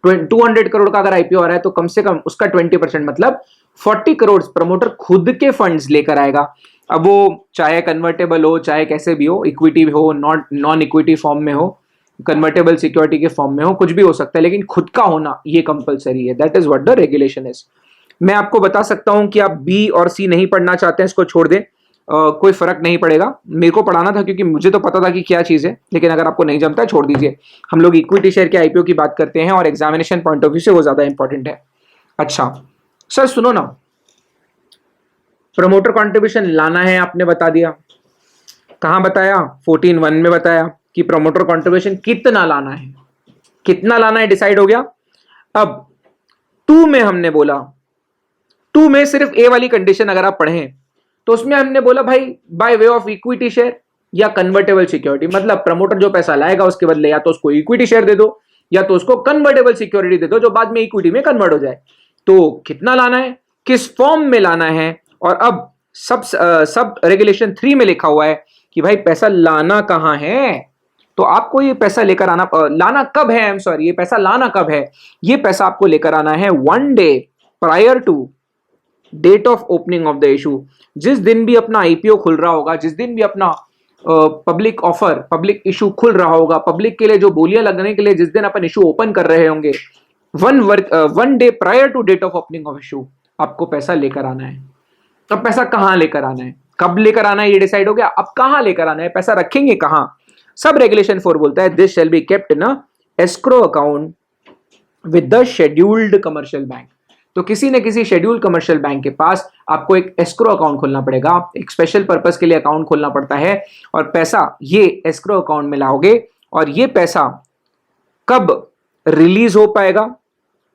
200 करोड़ का अगर आईपीओ आ रहा है तो कम से कम उसका 20% मतलब 40 करोड़ प्रमोटर खुद के फंड्स लेकर आएगा। अब वो चाहे कन्वर्टेबल हो, चाहे कैसे भी हो, इक्विटी हो, नॉन इक्विटी फॉर्म में हो, कन्वर्टेबल सिक्योरिटी के फॉर्म में हो, कुछ भी हो सकता है, लेकिन खुद का होना ये कंपलसरी है। That is what the regulation is. मैं आपको बता सकता हूं कि आप बी और सी नहीं पढ़ना चाहते हैं, इसको छोड़ दें, कोई फर्क नहीं पड़ेगा। मेरे को पढ़ाना था क्योंकि मुझे तो पता था कि क्या चीज है, लेकिन अगर आपको नहीं जमता है छोड़ दीजिए। हम लोग इक्विटी शेयर के आईपीओ की बात करते हैं और एग्जामिनेशन पॉइंट ऑफ व्यू से वो ज्यादा इंपॉर्टेंट है। अच्छा सर सुनो ना, प्रमोटर कंट्रीब्यूशन लाना है आपने बता दिया, कहां बताया, 14(1) में बताया कि प्रमोटर कंट्रीब्यूशन कितना लाना है, कितना लाना है डिसाइड हो गया। अब 2 में हमने बोला, 2 में सिर्फ ए वाली कंडीशन अगर आप पढ़ें तो उसमें हमने बोला भाई bye way of equity share या कन्वर्टेबल सिक्योरिटी, मतलब प्रमोटर जो पैसा लाएगा उसके बदले या तो उसको इक्विटी शेयर दे दो या तो उसको कन्वर्टेबल सिक्योरिटी दे दो जो बाद में इक्विटी में कन्वर्ट हो जाए। तो कितना लाना है, किस फॉर्म में लाना है, और अब सब रेगुलेशन 3 में लिखा हुआ है कि भाई पैसा लाना कहां है। तो आपको ये पैसा लेकर आना, लाना कब है, आई एम सॉरी, ये पैसा लाना कब है, ये पैसा आपको लेकर आना है 1 day prior to date of opening of the issue. जिस दिन भी अपना आईपीओ खुल रहा होगा, जिस दिन भी अपना पब्लिक ऑफर, पब्लिक इशू खुल रहा होगा, पब्लिक के लिए जो बोलियां लगने के लिए जिस दिन अपन इशू ओपन कर रहे होंगे, 1 day prior to date of opening of issue आपको पैसा लेकर आना है। अब पैसा कहां लेकर आना है, कब लेकर आना है, ये डिसाइड हो गया। अब कहां लेकर आना है, पैसा रखेंगे कहां। सब रेगुलेशन 4 बोलता है this shall be kept in escrow account with the scheduled commercial bank. तो किसी न किसी शेड्यूल कमर्शियल बैंक के पास आपको एक एस्क्रो अकाउंट खोलना पड़ेगा, एक स्पेशल पर्पस के लिए अकाउंट खोलना पड़ता है, और पैसा ये एस्क्रो अकाउंट में लाओगे। और ये पैसा कब रिलीज हो पाएगा,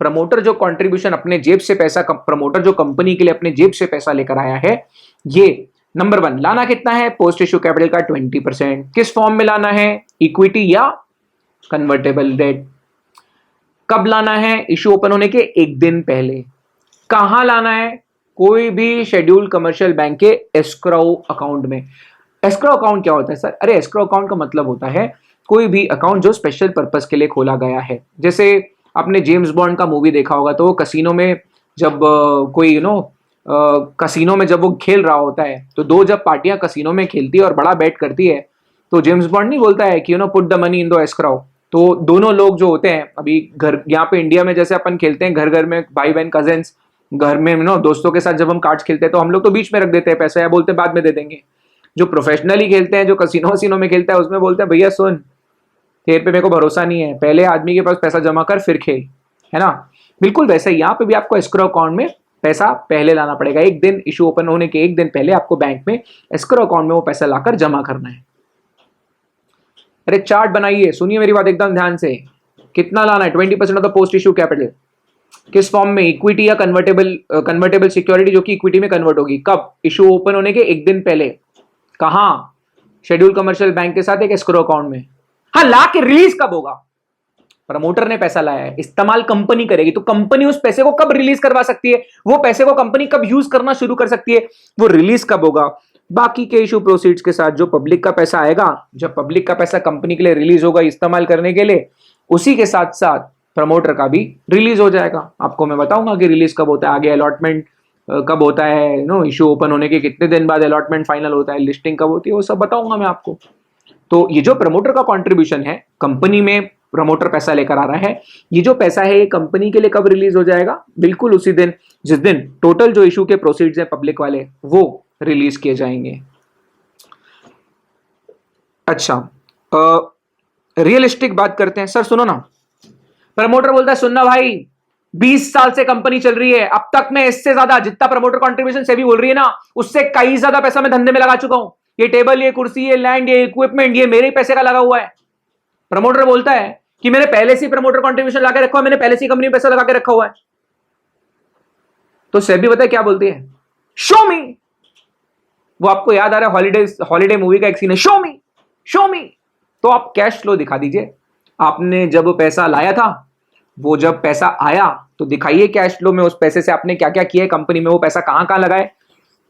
प्रमोटर जो कंट्रीब्यूशन अपने जेब से पैसा, प्रमोटर जो कंपनी के लिए अपने जेब से पैसा लेकर आया है, ये नंबर 1 लाना कितना है, पोस्ट इश्यू कैपिटल का 20%। किस फॉर्म में लाना है, इक्विटी या कन्वर्टेबल डेट। कब लाना है, इशू ओपन होने के 1 दिन पहले। कहां लाना है, कोई भी शेड्यूल कमर्शियल बैंक के एस्क्रो अकाउंट में। एस्क्रो अकाउंट क्या होता है सर, अरे एस्क्रो अकाउंट का मतलब होता है कोई भी अकाउंट जो स्पेशल पर्पस के लिए खोला गया है। जैसे आपने जेम्स बॉन्ड का मूवी देखा होगा, तो कसिनो में जब कोई कसिनो में जब वो खेल रहा होता है, तो 2 जब पार्टियां कसिनो में खेलती है और बड़ा बैट करती है, तो जेम्स बॉन्ड नहीं बोलता है कि put the money in the escrow. तो दोनों लोग जो होते हैं, अभी घर यहाँ पे इंडिया में जैसे अपन खेलते हैं घर घर में, भाई बहन कजिन्स घर में दोस्तों के साथ जब हम कार्ड्स खेलते हैं, तो हम लोग तो बीच में रख देते हैं पैसा, या बोलते हैं बाद में दे देंगे। जो प्रोफेशनली खेलते हैं, जो कसिनो वसिनो में खेलता है, उसमें बोलते हैं भैया सुन, तेरे पे मेरे को भरोसा नहीं है, पहले आदमी के पास पैसा जमा कर फिर खेल, है ना। बिल्कुल वैसे ही यहाँ पे भी आपको एस्क्रो अकाउंट में पैसा पहले लाना पड़ेगा। 1 दिन इशू ओपन होने के 1 दिन पहले आपको बैंक में एस्क्रो अकाउंट में वो पैसा लाकर जमा करना है। अरे चार्ट बनाइए, सुनिए मेरी बात एकदम ध्यान से। कितना लाना है, 20% of the post issue capital. किस फॉर्म में, इक्विटी या कन्वर्टेबल सिक्योरिटी, जो कि इक्विटी में कन्वर्ट होगी। कब, इशू ओपन होने के 1 दिन पहले। कहां, शेड्यूल कमर्शियल बैंक के साथ एक एस्क्रो अकाउंट में। हाँ, ला के रिलीज कब होगा, प्रमोटर ने पैसा लाया है, इस्तेमाल कंपनी करेगी, तो कंपनी उस पैसे को कब रिलीज करवा सकती है, वो पैसे को कंपनी कब यूज करना शुरू कर सकती है, वो रिलीज कब होगा। बाकी के इशू प्रोसीड्स के साथ जो पब्लिक का पैसा आएगा, जब पब्लिक का पैसा कंपनी के लिए रिलीज होगा इस्तेमाल करने के लिए, उसी के साथ साथ प्रमोटर का भी रिलीज हो जाएगा। आपको मैं बताऊंगा कि रिलीज कब होता है, आगे अलॉटमेंट कब होता है, इशू ओपन होने के कितने दिन बाद अलॉटमेंट फाइनल होता है, लिस्टिंग कब होती है, वो सब बताऊंगा मैं आपको। तो ये जो प्रमोटर का कंट्रीब्यूशन है, कंपनी में प्रमोटर पैसा लेकर आ रहा है, ये जो पैसा है ये कंपनी के लिए कब रिलीज हो जाएगा, बिल्कुल उसी दिन जिस दिन टोटल जो इशू के प्रोसीड्स हैं पब्लिक वाले, वो रिलीज किए जाएंगे। अच्छा, रियलिस्टिक बात करते हैं। सर सुनो ना, प्रमोटर बोलता है सुनना भाई, 20 साल से कंपनी चल रही है, अब तक मैं इससे ज्यादा, जितना प्रमोटर कंट्रीब्यूशन से भी बोल रही है ना, उससे कई ज्यादा पैसा मैं धंधे में लगा चुका हूं। ये टेबल, ये कुर्सी, ये लैंड, ये इक्विपमेंट, ये मेरे पैसे का लगा हुआ है। प्रमोटर बोलता है कि मैंने पहले से प्रमोटर कंट्रीब्यूशन लगा के रखा हुआ है, मैंने पहले से कंपनी में पैसा लगा के रखा हुआ है। तो सेबी पता है क्या बोलती है, शो मी। वो आपको याद आ रहा है हॉलीडे मूवी का एक सीन है, शो मी शो मी। तो आप कैश फ्लो दिखा दीजिए, आपने जब पैसा लाया था, वो जब पैसा आया तो दिखाइए कैश फ्लो में उस पैसे से आपने क्या क्या किया है कंपनी में, वो पैसा कहां कहां लगाए।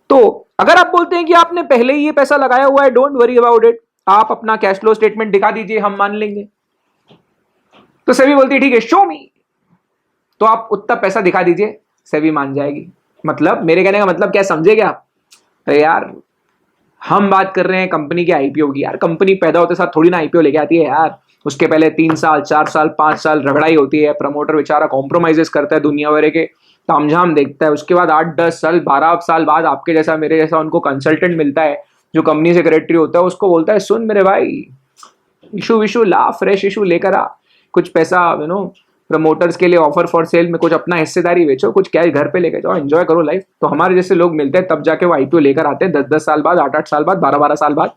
तो अगर आप बोलते हैं कि आपने पहले ही ये पैसा लगाया हुआ है, डोंट वरी अबाउट इट, आप अपना कैश फ्लो स्टेटमेंट दिखा दीजिए, हम मान लेंगे। तो सेबी बोलती है ठीक है, शो मी। तो आप उतना पैसा दिखा दीजिए, सेबी मान जाएगी। मतलब मेरे कहने का मतलब क्या समझेगा आप। अरे यार, हम बात कर रहे हैं कंपनी के आईपीओ की, यार कंपनी पैदा होते साथ थोड़ी ना आईपीओ लेके आती है यार, उसके पहले 3 साल 4 साल 5 साल रगड़ाई होती है, प्रमोटर बेचारा कॉम्प्रोमाइजेस करता है, दुनिया भर के तामझाम देखता है, उसके बाद 8-10 साल 12 साल बाद आपके जैसा मेरे जैसा उनको कंसल्टेंट मिलता है जो कंपनी सेक्रेटरी होता है, उसको बोलता है सुन मेरे भाई, इशू विशू ला, फ्रेश इशू लेकर आ, कुछ पैसा प्रमोटर्स के लिए ऑफर फॉर सेल में कुछ अपना हिस्सेदारी बेचो, कुछ कैश घर पे लेके जाओ, एंजॉय करो लाइफ। तो हमारे जैसे लोग मिलते हैं, तब जाके वो आईपीओ लेकर आते हैं 10-10 साल बाद, 8-8 साल बाद, 12-12 साल बाद।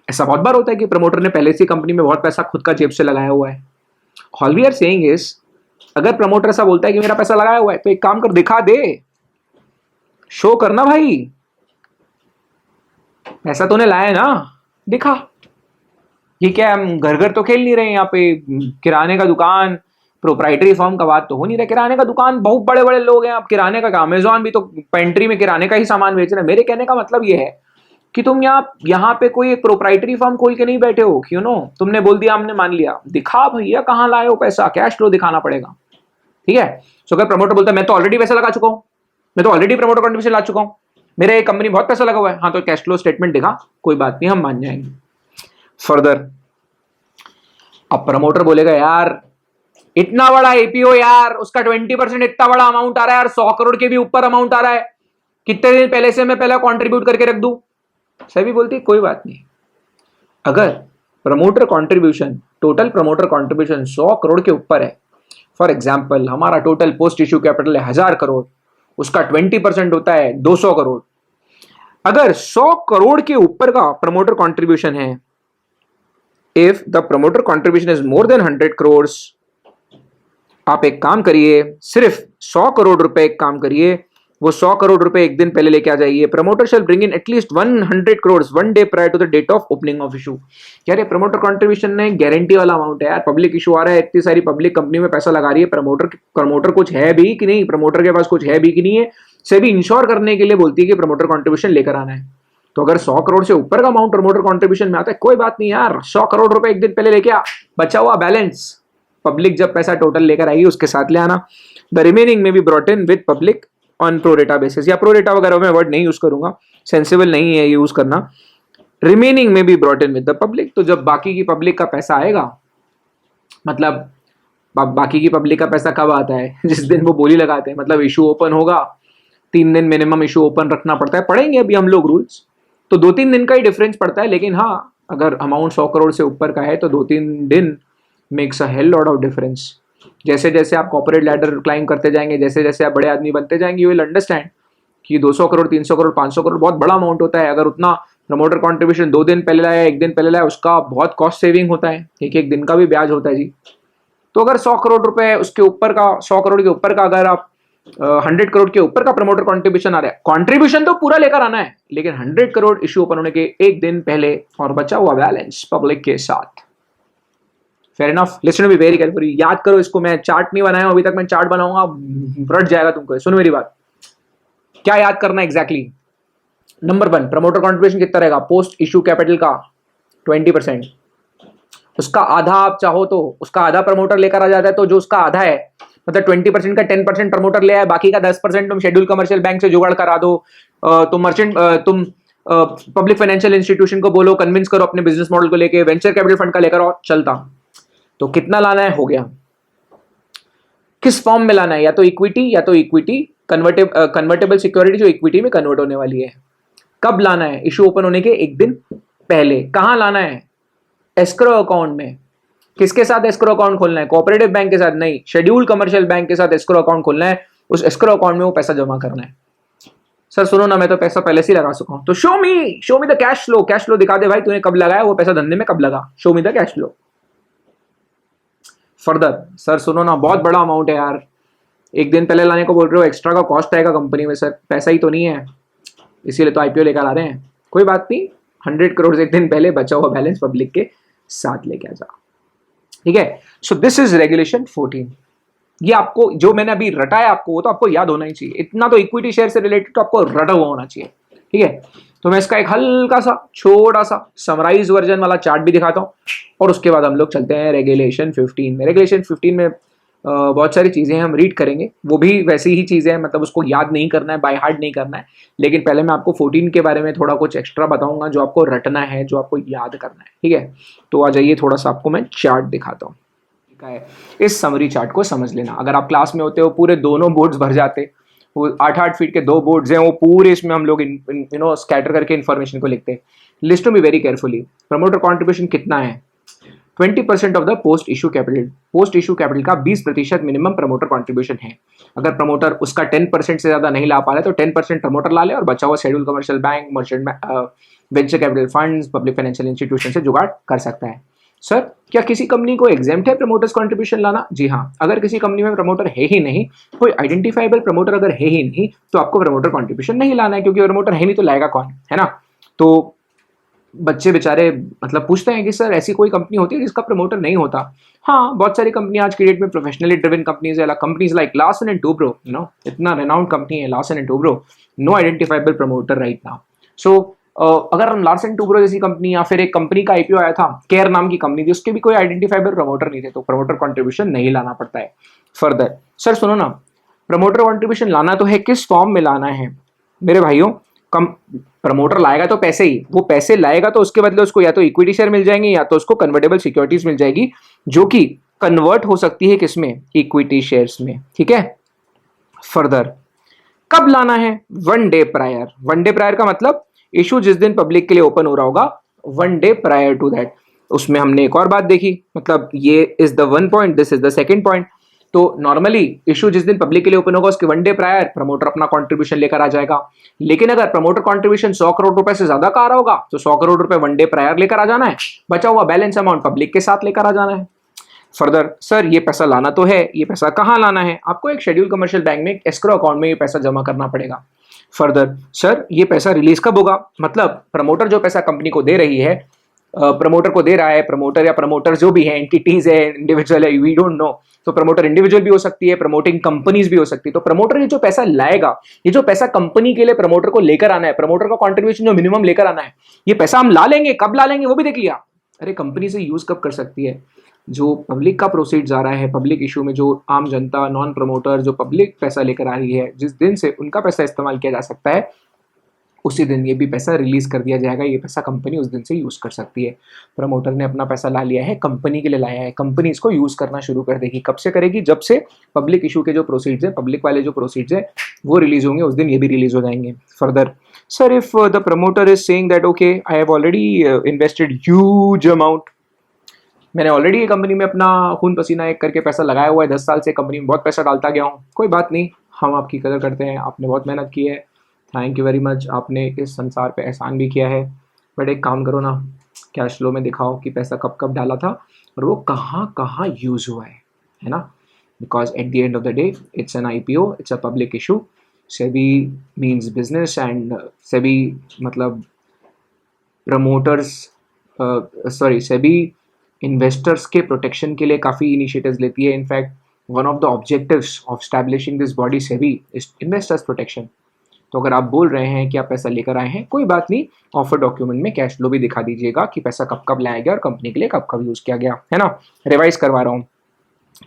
ऐसा बहुत बार होता है कि प्रमोटर ने पहले से कंपनी में बहुत पैसा खुद का जेब से लगाया हुआ है। All we are saying is, अगर प्रमोटर ऐसा बोलता है कि मेरा पैसा लगाया हुआ है, तो एक काम कर, दिखा दे, शो करना भाई, पैसा तूने लाया है ना, दिखा। ये क्या, हम घर घर तो खेल नहीं रहे यहाँ पे, किराने का दुकान, प्रोप्राइटरी फर्म का बात तो हो नहीं रहा, किराने का दुकान बहुत बड़े बड़े लोग हैं। आप किराने का, अमेजॉन भी तो पेंट्री में किराने का ही सामान बेच रहे हैं। मेरे कहने का मतलब ये है कि तुम यहाँ पे कोई एक प्रोप्राइटरी फर्म खोल के नहीं बैठे हो, क्यों नो तुमने बोल दिया हमने मान लिया, दिखा भैया कहाँ लाए हो पैसा, कैश फ्लो दिखाना पड़ेगा, ठीक है। सो अगर प्रमोटर बोलता है मैं तो ऑलरेडी पैसा लगा चुका हूं, मैं तो ऑलरेडी प्रमोटर कंट्रीब्यूशन ला चुका हूं, मेरे एक कंपनी बहुत पैसा लगा हुआ है, हाँ तो कैश फ्लो स्टेटमेंट दिखा, कोई बात नहीं हम मान जाएंगे। फर्दर अब प्रमोटर बोलेगा यार इतना बड़ा एपीओ यार, उसका 20% इतना बड़ा अमाउंट आ रहा है यार, 100 करोड़ के भी ऊपर अमाउंट आ रहा है, कितने दिन पहले से मैं पहले कंट्रीब्यूट करके रख दूं। सभी बोलती है कोई बात नहीं, अगर promoter contribution, total promoter contribution 100 crore के ऊपर है, फॉर एग्जांपल हमारा टोटल पोस्ट इश्यू कैपिटल है 1000 करोड़, उसका 20% होता है 200 करोड़, अगर 100 करोड़ के ऊपर का प्रमोटर कंट्रीब्यूशन है, if the promoter contribution is more than 100 crore, आप एक काम करिए, सिर्फ 100 करोड़ रुपए एक काम करिए, वो 100 करोड़ रुपए एक दिन पहले लेके आ जाइए। Promoter shall bring in at least 100 crore one day prior to the date of opening of issue. यार ये प्रमोटर कंट्रीब्यूशन ने गारंटी वाला अमाउंट है यार, पब्लिक इशू आ रहा है, इतनी सारी पब्लिक कंपनी में पैसा लगा रही है, प्रमोटर कुछ है भी कि नहीं, प्रमोटर के पास कुछ है भी कि नहीं है, सेबी इंश्योर करने के लिए बोलती है कि प्रमोटर कंट्रीब्यूशन लेकर आना है। तो अगर 100 करोड़ से ऊपर का अमाउंट प्रमोटर कंट्रीब्यूशन में आता है, कोई बात नहीं यार, 100 करोड़ रुपए एक दिन पहले लेके आ, बचा हुआ बैलेंस पब्लिक जब पैसा टोटल लेकर आएगी उसके साथ ले आना। द रिमेनिंग में be brought in with public on pro rata basis, या प्रोरेटा वगैरह में वर्ड नहीं यूज करूंगा, सेंसिबल नहीं है यूज करना, रिमेनिंग में be brought in with the public. तो जब बाकी की पब्लिक का पैसा आएगा, मतलब बाकी की पब्लिक का पैसा कब आता है, जिस दिन वो बोली लगाते हैं, मतलब इशू ओपन होगा 3 दिन मिनिमम इशू ओपन रखना पड़ता है, पढ़ेंगे अभी हम लोग रूल्स, तो 2-3 दिन का ही डिफरेंस पड़ता है, लेकिन हाँ अगर अमाउंट 100 करोड़ से ऊपर का है तो 2-3 दिन makes a hell lot of difference. जैसे जैसे आप कॉर्पोरेट लैडर क्लाइम करते जाएंगे, जैसे जैसे आप बड़े आदमी बनते जाएंगे, यू विल अंडरस्टैंड कि 200 करोड़ 300 करोड़ 500 करोड़ बहुत बड़ा अमाउंट होता है। अगर उतना प्रमोटर कंट्रीब्यूशन 2 दिन पहले लाया, 1 दिन पहले लाया, उसका बहुत कॉस्ट सेविंग होता है, एक दिन का भी ब्याज होता है जी। तो अगर 100 करोड़ रुपए उसके ऊपर का, 100 करोड़ के ऊपर का, अगर आप 100 करोड़ के ऊपर का प्रमोटर कंट्रीब्यूशन आ रहा है, कंट्रीब्यूशन तो पूरा लेकर आना है, लेकिन 100 करोड़ इश्यू ओपन होने के 1 दिन पहले और बचा हुआ बैलेंस पब्लिक के साथ। Fair enough, listen to be very carefully, याद करो इसको, मैं चार्ट नहीं बनाया अभी तक, मैं चार्ट बनाऊंगा रट जाएगा तुमको। सुनो मेरी बात, क्या याद करना एग्जैक्टली। नंबर 1, प्रमोटर कंट्रीब्यूशन कितना रहेगा, पोस्ट इश्यू कैपिटल का 20%, उसका आधा आप चाहो तो उसका आधा प्रमोटर लेकर आ जाता है, तो जो उसका आधा है, मतलब 20% का 10% प्रमोटर ले आए, बाकी का 10% तुम शेड्यूल कमर्शियल बैंक से जुगाड़ करा दो, तुम पब्लिक फाइनेंशियल इंस्टीट्यूशन को बोलो, कन्विंस करो अपने बिजनेस मॉडल को लेके, वेंचर कैपिटल फंड का लेकर आओ, चलता। तो कितना लाना है, हो गया। किस फॉर्म में लाना है, या तो इक्विटी, या तो इक्विटी कन्वर्टेबल सिक्योरिटी जो इक्विटी में कन्वर्ट होने वाली है। कब लाना है, इशू ओपन होने के 1 दिन पहले। कहां लाना है, एस्क्रो अकाउंट में। किसके साथ एस्क्रो अकाउंट खोलना है, कोऑपरेटिव बैंक के साथ नहीं, शेड्यूल कमर्शियल बैंक के साथ एस्क्रो अकाउंट खोलना है। उस एस्क्रो अकाउंट में वो पैसा जमा करना है। सर सुनो ना, मैं तो पैसा पहले से लगा चुका हूं, तो show me the cash flow, cash flow दिखा दे भाई, तूने कब लगाया वो पैसा, धंधे में कब लगा, show me the cash flow. Further, sir सुनो ना, बहुत बड़ा अमाउंट है यार, 1 दिन पहले लाने को बोल रहे हो, एक्स्ट्रा का कॉस्ट आएगा कंपनी में, सर पैसा ही तो नहीं है, इसीलिए तो आईपीओ लेकर आ रहे हैं। कोई बात नहीं, 100 करोड़ से 1 दिन पहले बचा हुआ बैलेंस पब्लिक के साथ लेके आ जा, ठीक है। So this is regulation 14। ये आपको जो मैंने अभी रटाया आपको, वो तो आपको याद होना ही चाहिए, इतना तो इक्विटी शेयर से रिलेटेड तो आपको रटा हुआ होना चाहिए, ठीक है। तो मैं इसका एक हल्का सा छोटा सा समराइज वर्जन वाला चार्ट भी दिखाता हूं, और उसके बाद हम लोग चलते हैं रेगुलेशन 15 में। रेगुलेशन 15 में बहुत सारी चीजें हम रीड करेंगे, वो भी वैसी ही चीजें हैं, मतलब उसको याद नहीं करना है, बाय हार्ट नहीं करना है, लेकिन पहले मैं आपको 14 के बारे में थोड़ा कुछ एक्स्ट्रा बताऊंगा, जो आपको रटना है, जो आपको याद करना है, ठीक है। तो आ जाइए, थोड़ा सा आपको मैं चार्ट दिखाता हूँ, ठीक है। इस समरी चार्ट को समझ लेना, अगर आप क्लास में होते हो पूरे दोनों बोर्ड्स भर जाते, वो 8-8 फीट के 2 बोर्ड्स हैं, वो पूरे इसमें हम लोग स्कैटर करके इन्फॉर्मेशन को लिखते हैं। लिस्ट में वेरी केयरफुली, प्रमोटर कॉन्ट्रीब्यूशन कितना है, 20% of the post issue capital. Post issue capital का 20% मिनिमम प्रमोटर कंट्रीब्यूशन है। अगर प्रमोटर उसका 10% से ज्यादा नहीं ला पा रहे तो 10% प्रमोटर ला ले, और बचा हुआ schedule commercial bank, merchant venture capital funds, public financial institution से जुगाड़ कर सकता है। सर क्या किसी कंपनी को एग्जेम्प्ट है प्रमोटर्स कंट्रीब्यूशन लाना? जी हाँ, अगर किसी कंपनी में प्रमोटर है ही नहीं, कोई आइडेंटिफाइबल प्रमोटर अगर है ही नहीं, तो आपको प्रमोटर कंट्रीब्यूशन नहीं लाना है, क्योंकि प्रमोटर है नहीं तो लाएगा कौन, है ना। तो बच्चे बेचारे मतलब पूछते हैं कि सर ऐसी कोई कंपनी होती है जिसका प्रमोटर नहीं होता? हाँ, बहुत सारी कंपनी आज की डेट में प्रोफेशनली ड्रिवन कंपनीज है, companies like Larsen and Toubro, इतना रेनाउंड कंपनी है Larsen and Toubro, no identifiable promoter right now. So अगर हम लार्सन टुब्रो जैसी कंपनी या फिर एक कंपनी का आईपीओ आया था, केयर नाम की कंपनी थी, उसके भी कोई आइडेंटिफाइबल प्रमोटर नहीं थे, तो प्रमोटर कॉन्ट्रीब्यूशन नहीं लाना पड़ता है। फर्दर सर सुनो ना, प्रमोटर कॉन्ट्रीब्यूशन लाना तो है, किस फॉर्म में लाना है मेरे भाइयों? कम प्रमोटर लाएगा तो पैसे ही, वो पैसे लाएगा तो उसके बदले उसको या तो इक्विटी शेयर मिल जाएंगे या तो उसको कन्वर्टेबल सिक्योरिटीज मिल जाएगी, जो कि कन्वर्ट हो सकती है किसमें? इक्विटी शेयर्स में। ठीक है। फर्दर कब लाना है? 1 डे प्रायर। 1 डे प्रायर का मतलब इशू जिस दिन पब्लिक के लिए ओपन हो रहा होगा, 1 डे प्रायर टू दैट। उसमें हमने एक और बात देखी, मतलब ये is the 1 point, this is the second point. तो नॉर्मली इशू जिस दिन पब्लिक के लिए ओपन होगा उसके 1 डे प्रायर प्रमोटर अपना कंट्रीब्यूशन लेकर आ जाएगा। लेकिन अगर प्रमोटर कंट्रीब्यूशन 100 करोड़ रुपए से ज्यादा का आ रहा होगा तो 100 करोड़ रुपए 1 डे प्रायर लेकर आ जाना है, बचा हुआ बैलेंस अमाउंट पब्लिक के साथ लेकर आ जाना है। फर्दर सर ये पैसा लाना तो है, ये पैसा कहाँ लाना है? आपको एक शेड्यूल कमर्शियल बैंक में एक एस्क्रो अकाउंट में ये पैसा जमा करना पड़ेगा। फर्दर सर ये पैसा रिलीज कब होगा? मतलब प्रमोटर जो पैसा कंपनी को दे रही है, प्रमोटर को दे रहा है, प्रमोटर या प्रमोटर जो भी है, एंटिटीज है, इंडिविजुअल है, वी डोंट नो, तो प्रमोटर इंडिविजुअल भी हो सकती है, प्रमोटिंग कंपनीज भी हो सकती है। तो प्रमोटर ये जो पैसा लाएगा, ये जो पैसा कंपनी के लिए प्रमोटर को लेकर आना है, प्रमोटर का कॉन्ट्रीब्यूशन जो मिनिमम लेकर आना है, ये पैसा हम ला लेंगे, कब ला लेंगे वो भी देख लिया। अरे कंपनी से यूज कब कर सकती है? जो पब्लिक का प्रोसीड्स आ रहा है, पब्लिक इशू में जो आम जनता, नॉन प्रमोटर, जो पब्लिक पैसा लेकर आ रही है, जिस दिन से उनका पैसा इस्तेमाल किया जा सकता है उसी दिन ये भी पैसा रिलीज कर दिया जाएगा। ये पैसा कंपनी उस दिन से यूज कर सकती है। प्रमोटर ने अपना पैसा ला लिया है, कंपनी के लिए लाया है, कंपनी इसको यूज करना शुरू कर देगी। कब से करेगी? जब से पब्लिक इशू के जो प्रोसीड्स है, पब्लिक वाले जो प्रोसीड्स है वो रिलीज होंगे, उस दिन ये भी रिलीज हो जाएंगे। Further sir if the promoter is saying that okay I have already invested huge amount, मैंने ऑलरेडी ये कंपनी में अपना खून पसीना एक करके पैसा लगाया हुआ है, 10 साल से कंपनी में बहुत पैसा डालता गया हूँ, कोई बात नहीं, हम आपकी कदर करते हैं, आपने बहुत मेहनत की है, थैंक यू वेरी मच, आपने इस संसार पे एहसान भी किया है, बट एक काम करो ना, कैश फ्लो में दिखाओ कि पैसा कब कब डाला था और वो कहाँ कहाँ यूज हुआ है ना? Because at the end of the day it's an IPO, it's a public issue. SEBI means business and SEBI मतलब प्रमोटर्स, सॉरी सेबी इन्वेस्टर्स के प्रोटेक्शन के लिए काफ़ी इनिशिएटिव्स लेती है। In fact one of the objectives of establishing this body SEBI is investors protection. तो अगर आप बोल रहे हैं कि आप पैसा लेकर आए हैं, कोई बात नहीं, ऑफर डॉक्यूमेंट में कैश फ्लो भी दिखा दीजिएगा कि पैसा कब कब लाया गया और कंपनी के लिए कब कब यूज़ किया गया, है ना? रिवाइज करवा रहा हूँ,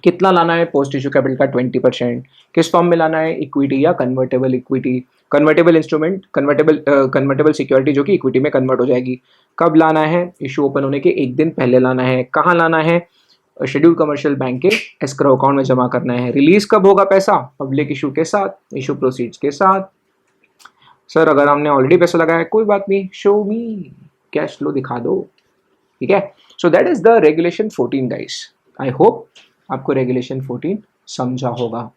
कितना लाना है? पोस्ट इशू कैपिटल का 20%। किस फॉर्म में लाना है? इक्विटी या convertible equity, convertible instrument, convertible security जो कि इक्विटी में कन्वर्ट हो जाएगी। कब लाना है? इशू ओपन होने के एक दिन पहले लाना है। कहाँ लाना है? शेड्यूल कमर्शियल बैंक के एस्क्रो अकाउंट में जमा करना है। रिलीज कब होगा पैसा? पब्लिक इशू के साथ, इशू प्रोसीड्स के साथ। सर अगर हमने ऑलरेडी पैसा लगाया, कोई बात नहीं, शो मी कैश फ्लो दिखा दो, ठीक है? So that is the regulation 14 guys. I hope आपको रेगुलेशन 14 समझा होगा।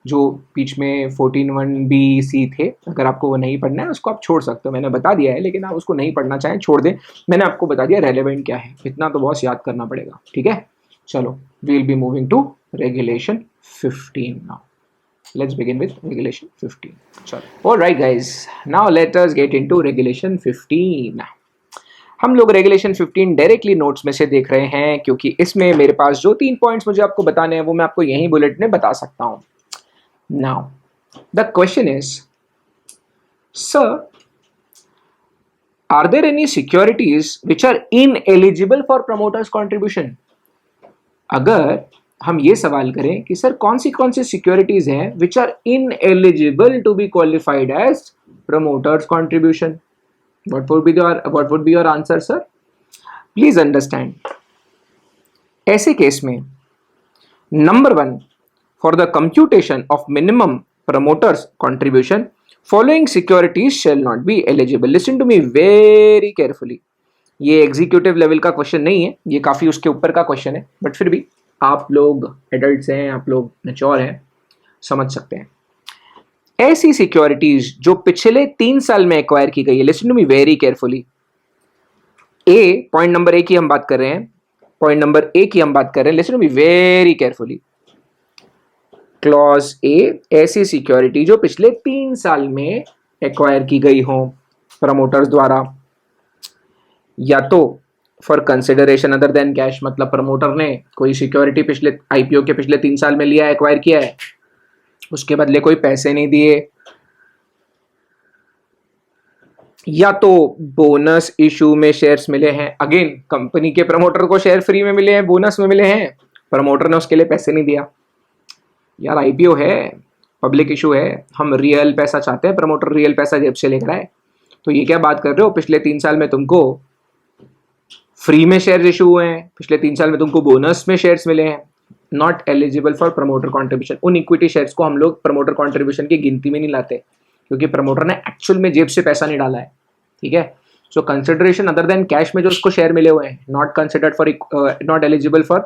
जो बीच में 14(1)(b)(c) थे, अगर आपको वो नहीं पढ़ना है उसको आप छोड़ सकते हो, मैंने बता दिया है, लेकिन आप उसको नहीं पढ़ना चाहें छोड़ दें, मैंने आपको बता दिया रेलेवेंट क्या है, इतना तो बहुत याद करना पड़ेगा, ठीक है? चलो, we will be moving to regulation 15 now. Let's begin with regulation 15. Sorry. All right, guys. Now let us get into regulation 15. हम लोग रेगुलेशन 15 डायरेक्टली नोट्स में से देख रहे हैं, क्योंकि इसमें मेरे पास जो 3 पॉइंट्स मुझे आपको बताने हैं वो मैं आपको यही बुलेट में बता सकता हूं। Now the question is, sir are there any securities which are ineligible for promoters contribution? अगर हम ये सवाल करें कि सर कौन सी सिक्योरिटीज हैं which are ineligible to be qualified as promoters contribution, what would be your answer, sir? Please understand, ऐसे केस में number 1, for the computation of minimum promoters contribution following securities shall not be eligible. Listen to me very carefully. ये एग्जीक्यूटिव लेवल का क्वेश्चन नहीं है, ये काफी उसके ऊपर का क्वेश्चन है, बट फिर भी आप लोग एडल्ट्स हैं, आप लोग मैच्योर हैं, समझ सकते हैं। ऐसी सिक्योरिटीज जो पिछले 3 साल में एक्वायर की गई है, listen to me very carefully. Point number 1 की हम बात कर रहे हैं, listen to me very carefully. Clause A, ऐसी सिक्योरिटी जो पिछले 3 साल में एक्वायर की गई हो प्रमोटर्स द्वारा, या तो for consideration other than cash, मतलब प्रमोटर ने कोई सिक्योरिटी पिछले IPO के पिछले 3 साल में लिया, एक्वायर किया है, उसके बदले कोई पैसे नहीं दिए, या तो बोनस इशू में शेयर्स मिले हैं, अगेन कंपनी के प्रमोटर को शेयर फ्री में मिले हैं, बोनस में मिले हैं, प्रमोटर ने उसके लिए पैसे नहीं दिया। यार आईपीओ है, पब्लिक इशू है, हम रियल पैसा चाहते हैं, प्रमोटर रियल पैसा जेब से लेकर आए। तो ये क्या बात कर रहे हो, पिछले 3 साल में तुमको फ्री में शेयर इशू हुए हैं, पिछले 3 साल में तुमको बोनस में शेयर्स मिले हैं, not eligible for promoter contribution. उन इक्विटी शेयर्स को हम लोग प्रमोटर कॉन्ट्रीब्यूशन की गिनती में नहीं लाते, क्योंकि प्रमोटर ने एक्चुअल में जेब से पैसा नहीं डाला है। ठीक है, so consideration other than cash में जो उसको शेयर मिले हुए हैं, not considered for, not eligible for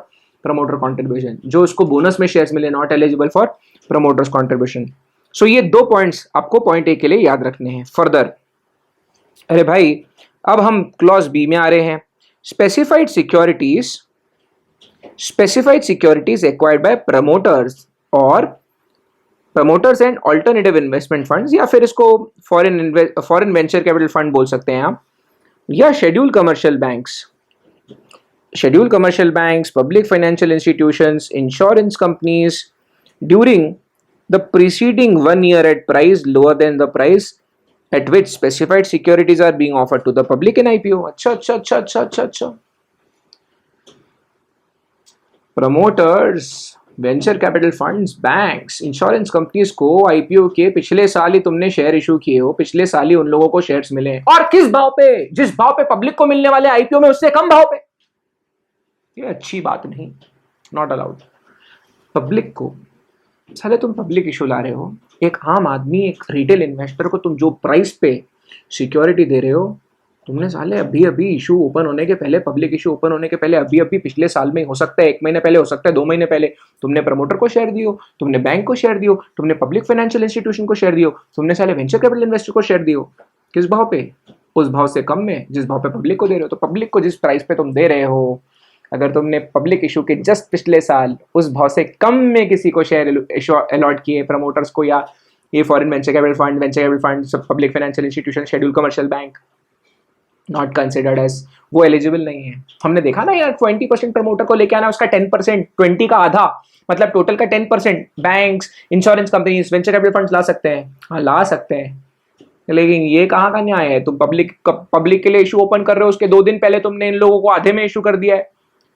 promoter contribution. जो उसको बोनस में शेयर्स मिले, not eligible for promoters contribution. So ये 2 पॉइंट्स आपको पॉइंट ए के लिए याद रखने हैं। फर्दर, अरे भाई अब हम क्लॉज बी में आ रहे हैं। Specified securities acquired by promoters और promoters and alternative investment funds, या फिर इसको फॉरेन वेंचर कैपिटल फंड बोल सकते हैं आप, या schedule commercial banks, public financial institutions, insurance companies during the preceding 1 year at price lower than the price at which specified securities are being offered to the public in IPO। अच्छा। Promoters, venture capital funds, banks, insurance companies को आईपीओ के पिछले साल ही तुमने शेयर इशू किए हो, पिछले साल ही उन लोगों को शेयर्स मिले हैं, और किस भाव पे, जिस भाव पे पब्लिक को मिलने वाले आईपीओ में उससे कम भाव पे। ये अच्छी बात नहीं, नॉट अलाउड। पब्लिक को, साले तुम पब्लिक इशू ला रहे हो, एक आम आदमी, एक रिटेल इन्वेस्टर को तुम जो प्राइस पे सिक्योरिटी दे रहे हो, तुमने साले अभी इशू ओपन होने के पहले, पब्लिक इशू ओपन होने के पहले अभी पिछले साल में, हो सकता है 1 महीने पहले, हो सकता है 2 महीने पहले, तुमने प्रमोटर को शेयर दियो, तुमने बैंक को शेयर दियो, तुमने पब्लिक फाइनेंशियल इंस्टीट्यूशन को शेयर दियो, तुमने साले वेंचर कैपिटल इन्वेस्टर को शेयर दियो। किस भाव पे? उस भाव से कम में जिस भाव पे पब्लिक को दे रहे हो। तो पब्लिक को जिस प्राइस पे तुम दे रहे हो, अगर तुमने पब्लिक इशू के जस्ट पिछले साल उस भाव से कम में किसी को शेयर अलॉट किए, प्रमोटर्स को, या ये foreign venture capital fund, public financial institution, scheduled commercial bank, not considered as, वो एलिजिबल नहीं है। हमने देखा ना यार, 20% प्रमोटर को लेके आना, उसका 10%, 20 का आधा, मतलब टोटल का 10% banks, insurance companies, venture capital funds ला सकते हैं। हाँ, ला सकते हैं, लेकिन ये कहाँ का न्याय है? तुम पब्लिक के लिए इशू ओपन कर रहे हो, उसके 2 दिन पहले तुमने इन लोगों को आधे में इशू कर दिया है,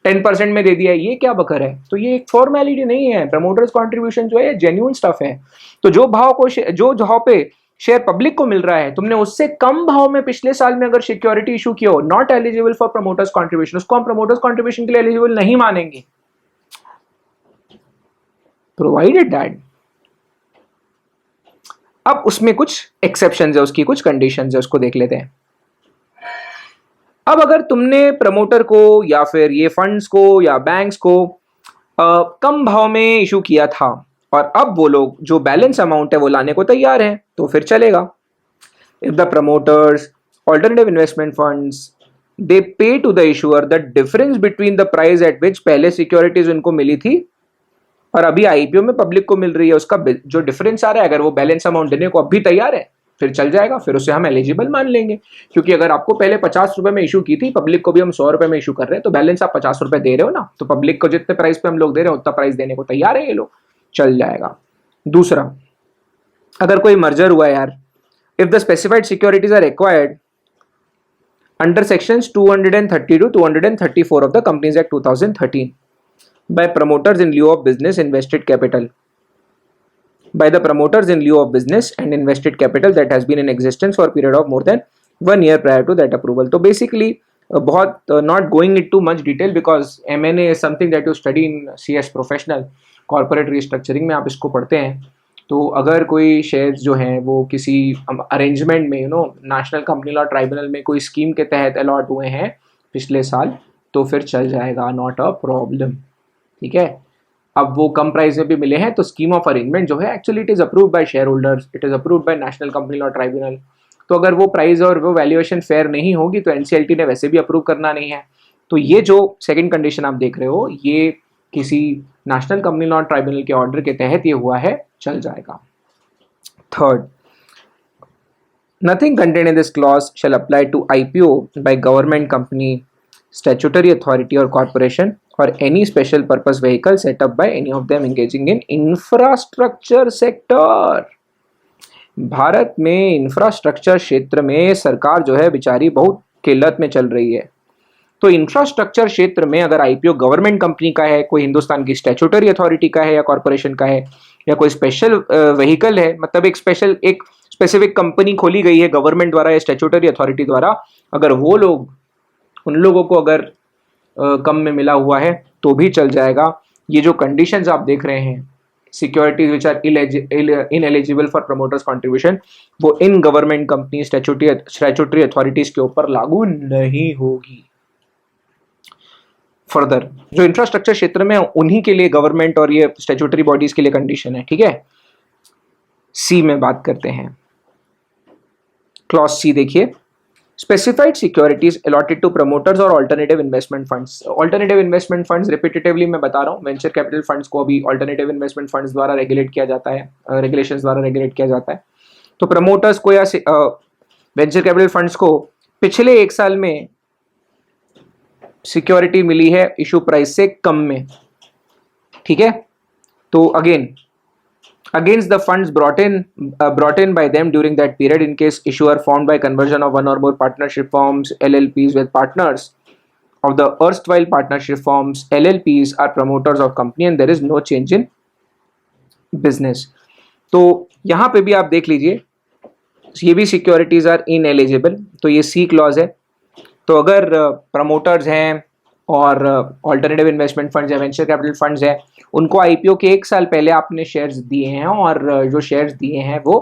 10% में दे दिया है, ये क्या बकर है? तो ये एक फॉर्मेलिटी नहीं है। प्रमोटर्स कॉन्ट्रीब्यूशन जो है जेन्युइन स्टफ है। तो जो भाव को, जो भाव पे शेयर पब्लिक को मिल रहा है, तुमने उससे कम भाव में पिछले साल में अगर सिक्योरिटी इशू किया हो, not eligible for promoters contribution, उसको हम प्रमोटर्स कॉन्ट्रीब्यूशन के लिए एलिजिबल नहीं मानेंगे, प्रोवाइडेड दैट। अब उसमें कुछ एक्सेप्शंस है, उसकी कुछ कंडीशंस है, उसको देख लेते हैं। अब अगर तुमने प्रमोटर को या फिर ये फंड्स को या बैंक्स को कम भाव में इशू किया था, और अब वो लोग जो बैलेंस अमाउंट है वो लाने को तैयार हैं, तो फिर चलेगा। If the promoters, alternative investment funds, they pay to the issuer the difference between the price at which पहले सिक्योरिटीज उनको मिली थी और अभी आईपीओ में पब्लिक को मिल रही है, उसका जो डिफरेंस आ रहा है, अगर वो बैलेंस अमाउंट देने को अभी तैयार है, फिर चल जाएगा, फिर उसे हम एलिजिबल मान लेंगे। क्योंकि अगर आपको पहले 50 रुपए में इशू की थी, पब्लिक को भी हम 100 रुपए में इशू कर रहे हैं, तो बैलेंस आप 50 रुपए दे रहे हो ना, तो पब्लिक को जितने प्राइस पे हम लोग दे रहे हैं उतना प्राइस देने को तैयार है ये लोग, चल जाएगा। दूसरा, अगर कोई मर्जर हुआ है यार, if the specified securities are acquired under sections 230 to 234 of the Companies Act 2013 by promoters in lieu of business invested capital, by the promoters in lieu of business and invested capital that has been in existence for a period of more than 1 year prior to that approval. तो basically बहुत not going into much detail because M&A is something that you study in CS professional, corporate restructuring में आप इसको पढ़ते हैं। तो अगर कोई शेयर्स जो हैं वो किसी अरेंजमेंट में, नेशनल कंपनी लॉ ट्राइब्यूनल में कोई स्कीम के तहत अलॉट हुए हैं पिछले साल, तो फिर चल जाएगा, नॉट अ प्रॉब्लम। ठीक है, अब वो कम प्राइस में भी मिले हैं, तो स्कीम ऑफ अरेंजमेंट जो है actually it is approved by share holders, it is approved by national company law tribunal. तो अगर वो प्राइस और वो वैल्यूएशन फेयर नहीं होगी तो एनसीएलटी ने वैसे भी अप्रूव करना नहीं है। तो ये जो सेकंड कंडीशन आप देख रहे हो, ये किसी नेशनल कंपनी लॉ ट्राइब्यूनल के ऑर्डर के तहत ये हुआ है, चल जाएगा। Third, nothing contained in this clause shall apply to IPO by government company, statutory authority or corporation, or any special purpose vehicle set up by any of them engaging in infrastructure sector, Bharat में इंफ्रास्ट्रक्चर क्षेत्र में सरकार जो है बेचारी बहुत किल्लत में चल रही है। तो इंफ्रास्ट्रक्चर क्षेत्र में अगर आईपीओ गवर्नमेंट कंपनी का है, कोई हिंदुस्तान की स्टैट्यूटरी अथॉरिटी का है या कॉर्पोरेशन का है, या कोई स्पेशल व्हीकल है, मतलब एक स्पेसिफिक कंपनी खोली गई है गवर्नमेंट द्वारा या स्टैट्यूटरी अथॉरिटी द्वारा, अगर वो लोग, उन लोगों को अगर कम में मिला हुआ है तो भी चल जाएगा। ये जो कंडीशंस आप देख रहे हैं, securities which are ineligible for promoters contribution, वो इन गवर्नमेंट कंपनी स्टैट्यूटरी अथॉरिटीज के ऊपर लागू नहीं होगी। फर्दर जो इंफ्रास्ट्रक्चर क्षेत्र में उन्हीं के लिए गवर्नमेंट और ये स्टैट्यूटरी बॉडीज के लिए कंडीशन है, ठीक है। सी में बात करते हैं, क्लॉज सी देखिए, specified securities allotted to promoters और alternative investment funds. Alternative investment funds repetitively मैं बता रहा हूँ, वेंचर कैपिटल फंड्स को अभी ऑल्टरनेटिव इन्वेस्टमेंट फंड्स द्वारा रेगुलेट किया जाता है, रेगुलेशंस द्वारा रेगुलेट किया जाता है। तो प्रमोटर्स को या वेंचर कैपिटल फंड्स को पिछले एक साल में सिक्योरिटी मिली है इशू प्राइस से कम में, ठीक है। तो again against the funds brought in by them during that period, in case issuer formed by conversion of one or more partnership firms LLPs with partners of the erstwhile partnership firms LLPs are promoters of company and there is no change in business। तो यहाँ पे भी आप देख लीजिए, ये भी सिक्योरिटीज आर इनएलिजिबल, तो ये सी क्लॉज है। तो अगर प्रमोटर्स हैं और ऑल्टरनेटिव इन्वेस्टमेंट फंड्स या वेंचर कैपिटल फंड्स हैं, उनको आईपीओ के एक साल पहले आपने शेयर्स दिए हैं और जो शेयर्स दिए हैं वो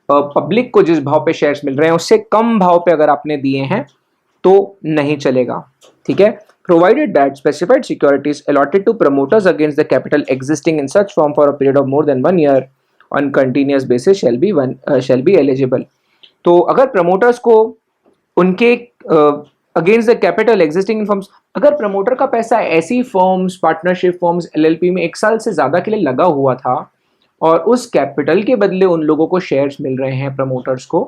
पब्लिक को जिस भाव पे शेयर्स मिल रहे हैं उससे कम भाव पे अगर आपने दिए हैं तो नहीं चलेगा, ठीक है। Provided that specified securities allotted to promoters against the capital existing in such form for a period of more than 1 year on continuous basis shall be eligible. तो अगर प्रमोटर्स को उनके against the capital existing in firms, अगर प्रमोटर का पैसा ऐसी फर्म्स, पार्टनरशिप फर्म्स, एलएलपी में 1 साल से ज्यादा के लिए लगा हुआ था और उस कैपिटल के बदले उन लोगों को शेयर्स मिल रहे हैं, प्रमोटर्स को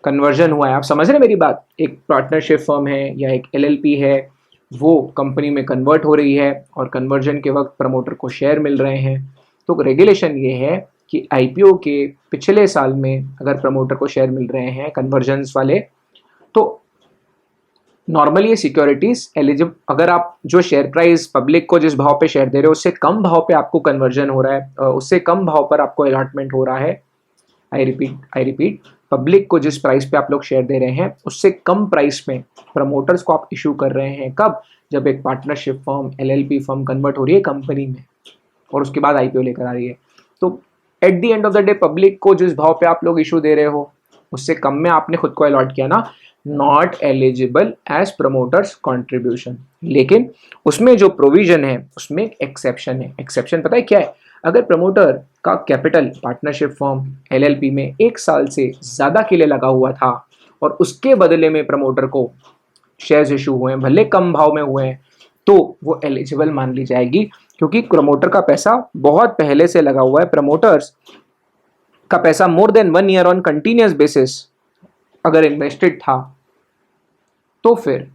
कन्वर्जन हुआ है, आप समझ रहे हैं मेरी बात, एक पार्टनरशिप फर्म है या एक एलएलपी है, वो कंपनी में कन्वर्ट हो रही है और कन्वर्जन के वक्त प्रमोटर को शेयर मिल रहे हैं। तो रेगुलेशन ये है कि आईपीओ के पिछले साल में अगर प्रमोटर को शेयर मिल रहे हैं कन्वर्जन वाले, तो नॉर्मली ये सिक्योरिटीज एलिजिबल, अगर आप जो शेयर प्राइस पब्लिक को जिस भाव पे शेयर दे रहे हो उससे कम भाव पे आपको कन्वर्जन हो रहा है, उससे कम भाव पर आपको अलॉटमेंट हो रहा है। आई रिपीट, पब्लिक को जिस प्राइस पे आप लोग शेयर दे रहे हैं उससे कम प्राइस में प्रमोटर्स को आप इशू कर रहे हैं। कब? जब एक partnership firm, LLP firm convert हो रही है कंपनी में और उसके बाद आईपीओ लेकर आ रही है। तो at the end of the day public को जिस भाव पे आप लोग इशू दे रहे हो उससे कम में आपने खुद को अलॉट किया ना, not eligible as promoters contribution. लेकिन उसमें जो प्रोविजन है उसमें एक एक्सेप्शन है। एक्सेप्शन पता है क्या है? अगर प्रमोटर का कैपिटल पार्टनरशिप फर्म एलएलपी में 1 साल से ज्यादा के लिए लगा हुआ था और उसके बदले में प्रमोटर को शेयर्स इशू हुए हैं, भले कम भाव में हुए हैं, तो वो एलिजिबल मान ली जाएगी, क्योंकि प्रमोटर का पैसा बहुत पहले से लगा हुआ है। प्रमोटर्स का पैसा मोर than 1 year on continuous basis अगर इन्वेस्टेड था, तो फिर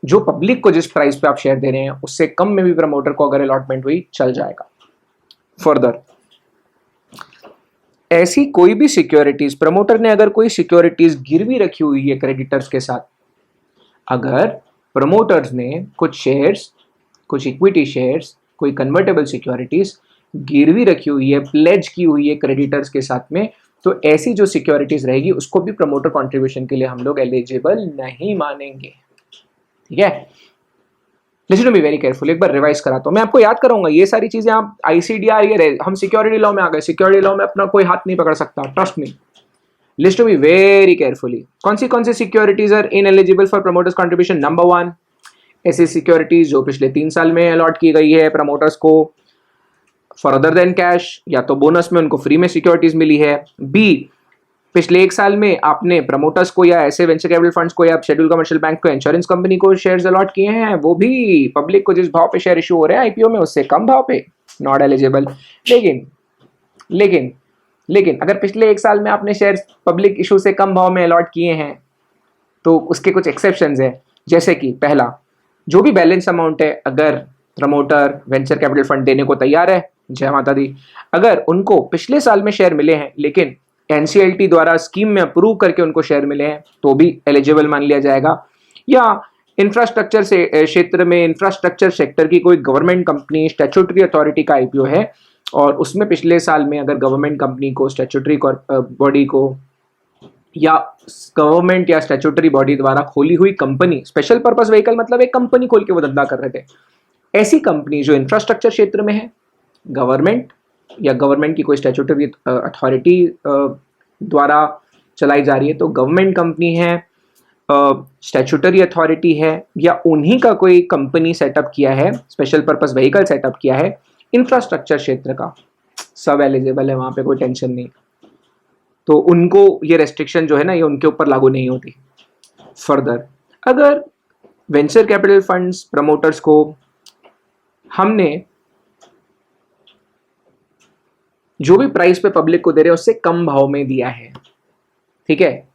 जो पब्लिक को जिस प्राइस पे आप शेयर दे रहे हैं उससे कम में भी प्रमोटर को अगर अलॉटमेंट हुई चल जाएगा। फर्दर, ऐसी कोई भी सिक्योरिटीज, प्रमोटर ने अगर कोई सिक्योरिटीज गिरवी रखी हुई है क्रेडिटर्स के साथ, अगर प्रमोटर्स ने कुछ शेयर्स, कुछ इक्विटी शेयर्स, कोई कन्वर्टेबल सिक्योरिटीज गिरवी रखी हुई है, प्लेज की हुई है क्रेडिटर्स के साथ में, तो ऐसी जो सिक्योरिटीज रहेगी उसको भी प्रमोटर कंट्रीब्यूशन के लिए हम लोग एलिजिबल नहीं मानेंगे। ठीक है, listen to me very careful. एक बार रिवाइज कराता हूं, मैं आपको याद कराऊंगा ये सारी चीजें। आप आईसीडीआर, ये हम सिक्योरिटी लॉ में आ गए, सिक्योरिटी लॉ में अपना कोई हाथ नहीं पकड़ सकता, trust me. Listen to me very carefully. कौन सी securities are ineligible for promoters contribution? Number 1, ऐसी सिक्योरिटीज जो पिछले 3 साल में अलॉट की गई है प्रमोटर्स को फॉर अदर देन कैश, या तो बोनस में उनको फ्री में सिक्योरिटीज मिली है। बी, पिछले 1 साल में आपने प्रमोटर्स को या ऐसे वेंचर कैपिटल फंड्स को या शेड्यूल कमर्शियल बैंक को, इंश्योरेंस कंपनी को शेयर्स अलॉट किए हैं, वो भी पब्लिक को जिस भाव पे शेयर इशू हो रहे हैं आईपीओ में उससे कम भाव पे, नॉट एलिजिबल। लेकिन अगर पिछले 1 साल में आपने शेयर्स पब्लिक इशू से कम भाव में अलॉट किए हैं तो उसके कुछ एक्सेप्शंस है, जैसे कि पहला, जो भी बैलेंस अमाउंट है अगर प्रमोटर वेंचर कैपिटल फंड देने को तैयार है, जय माता दी, अगर उनको पिछले साल में शेयर मिले हैं लेकिन एनसीएलटी द्वारा स्कीम में अप्रूव करके उनको शेयर मिले हैं तो भी एलिजिबल मान लिया जाएगा। या इंफ्रास्ट्रक्चर से क्षेत्र में इंफ्रास्ट्रक्चर सेक्टर की कोई गवर्नमेंट कंपनी स्टैट्यूटरी अथॉरिटी का आईपीओ है और उसमें पिछले साल में अगर गवर्नमेंट कंपनी को स्टैट्यूटरी बॉडी को या गवर्नमेंट या स्टैट्यूटरी बॉडी द्वारा खोली हुई कंपनी, स्पेशल पर्पस व्हीकल मतलब एक कंपनी खोल के वो धंधा कर रहे थे, ऐसी कंपनी जो इंफ्रास्ट्रक्चर क्षेत्र में है, गवर्नमेंट या गवर्नमेंट की कोई स्टैट्यूटरी अथॉरिटी द्वारा चलाई जा रही है, तो गवर्नमेंट कंपनी है, स्टैट्यूटरी अथॉरिटी है या उन्हीं का कोई कंपनी सेटअप किया है, स्पेशल पर्पस व्हीकल सेटअप किया है इंफ्रास्ट्रक्चर क्षेत्र का, सब एलिजिबल है, वहां पे कोई टेंशन नहीं। तो उनको ये रेस्ट्रिक्शन जो है ना ये उनके ऊपर लागू नहीं होती। फर्दर अगर वेंचर कैपिटल फंड्स प्रमोटर्स को हमने जो भी प्राइस पे पब्लिक को दे रहे हैं उससे कम भाव में दिया है, ठीक है,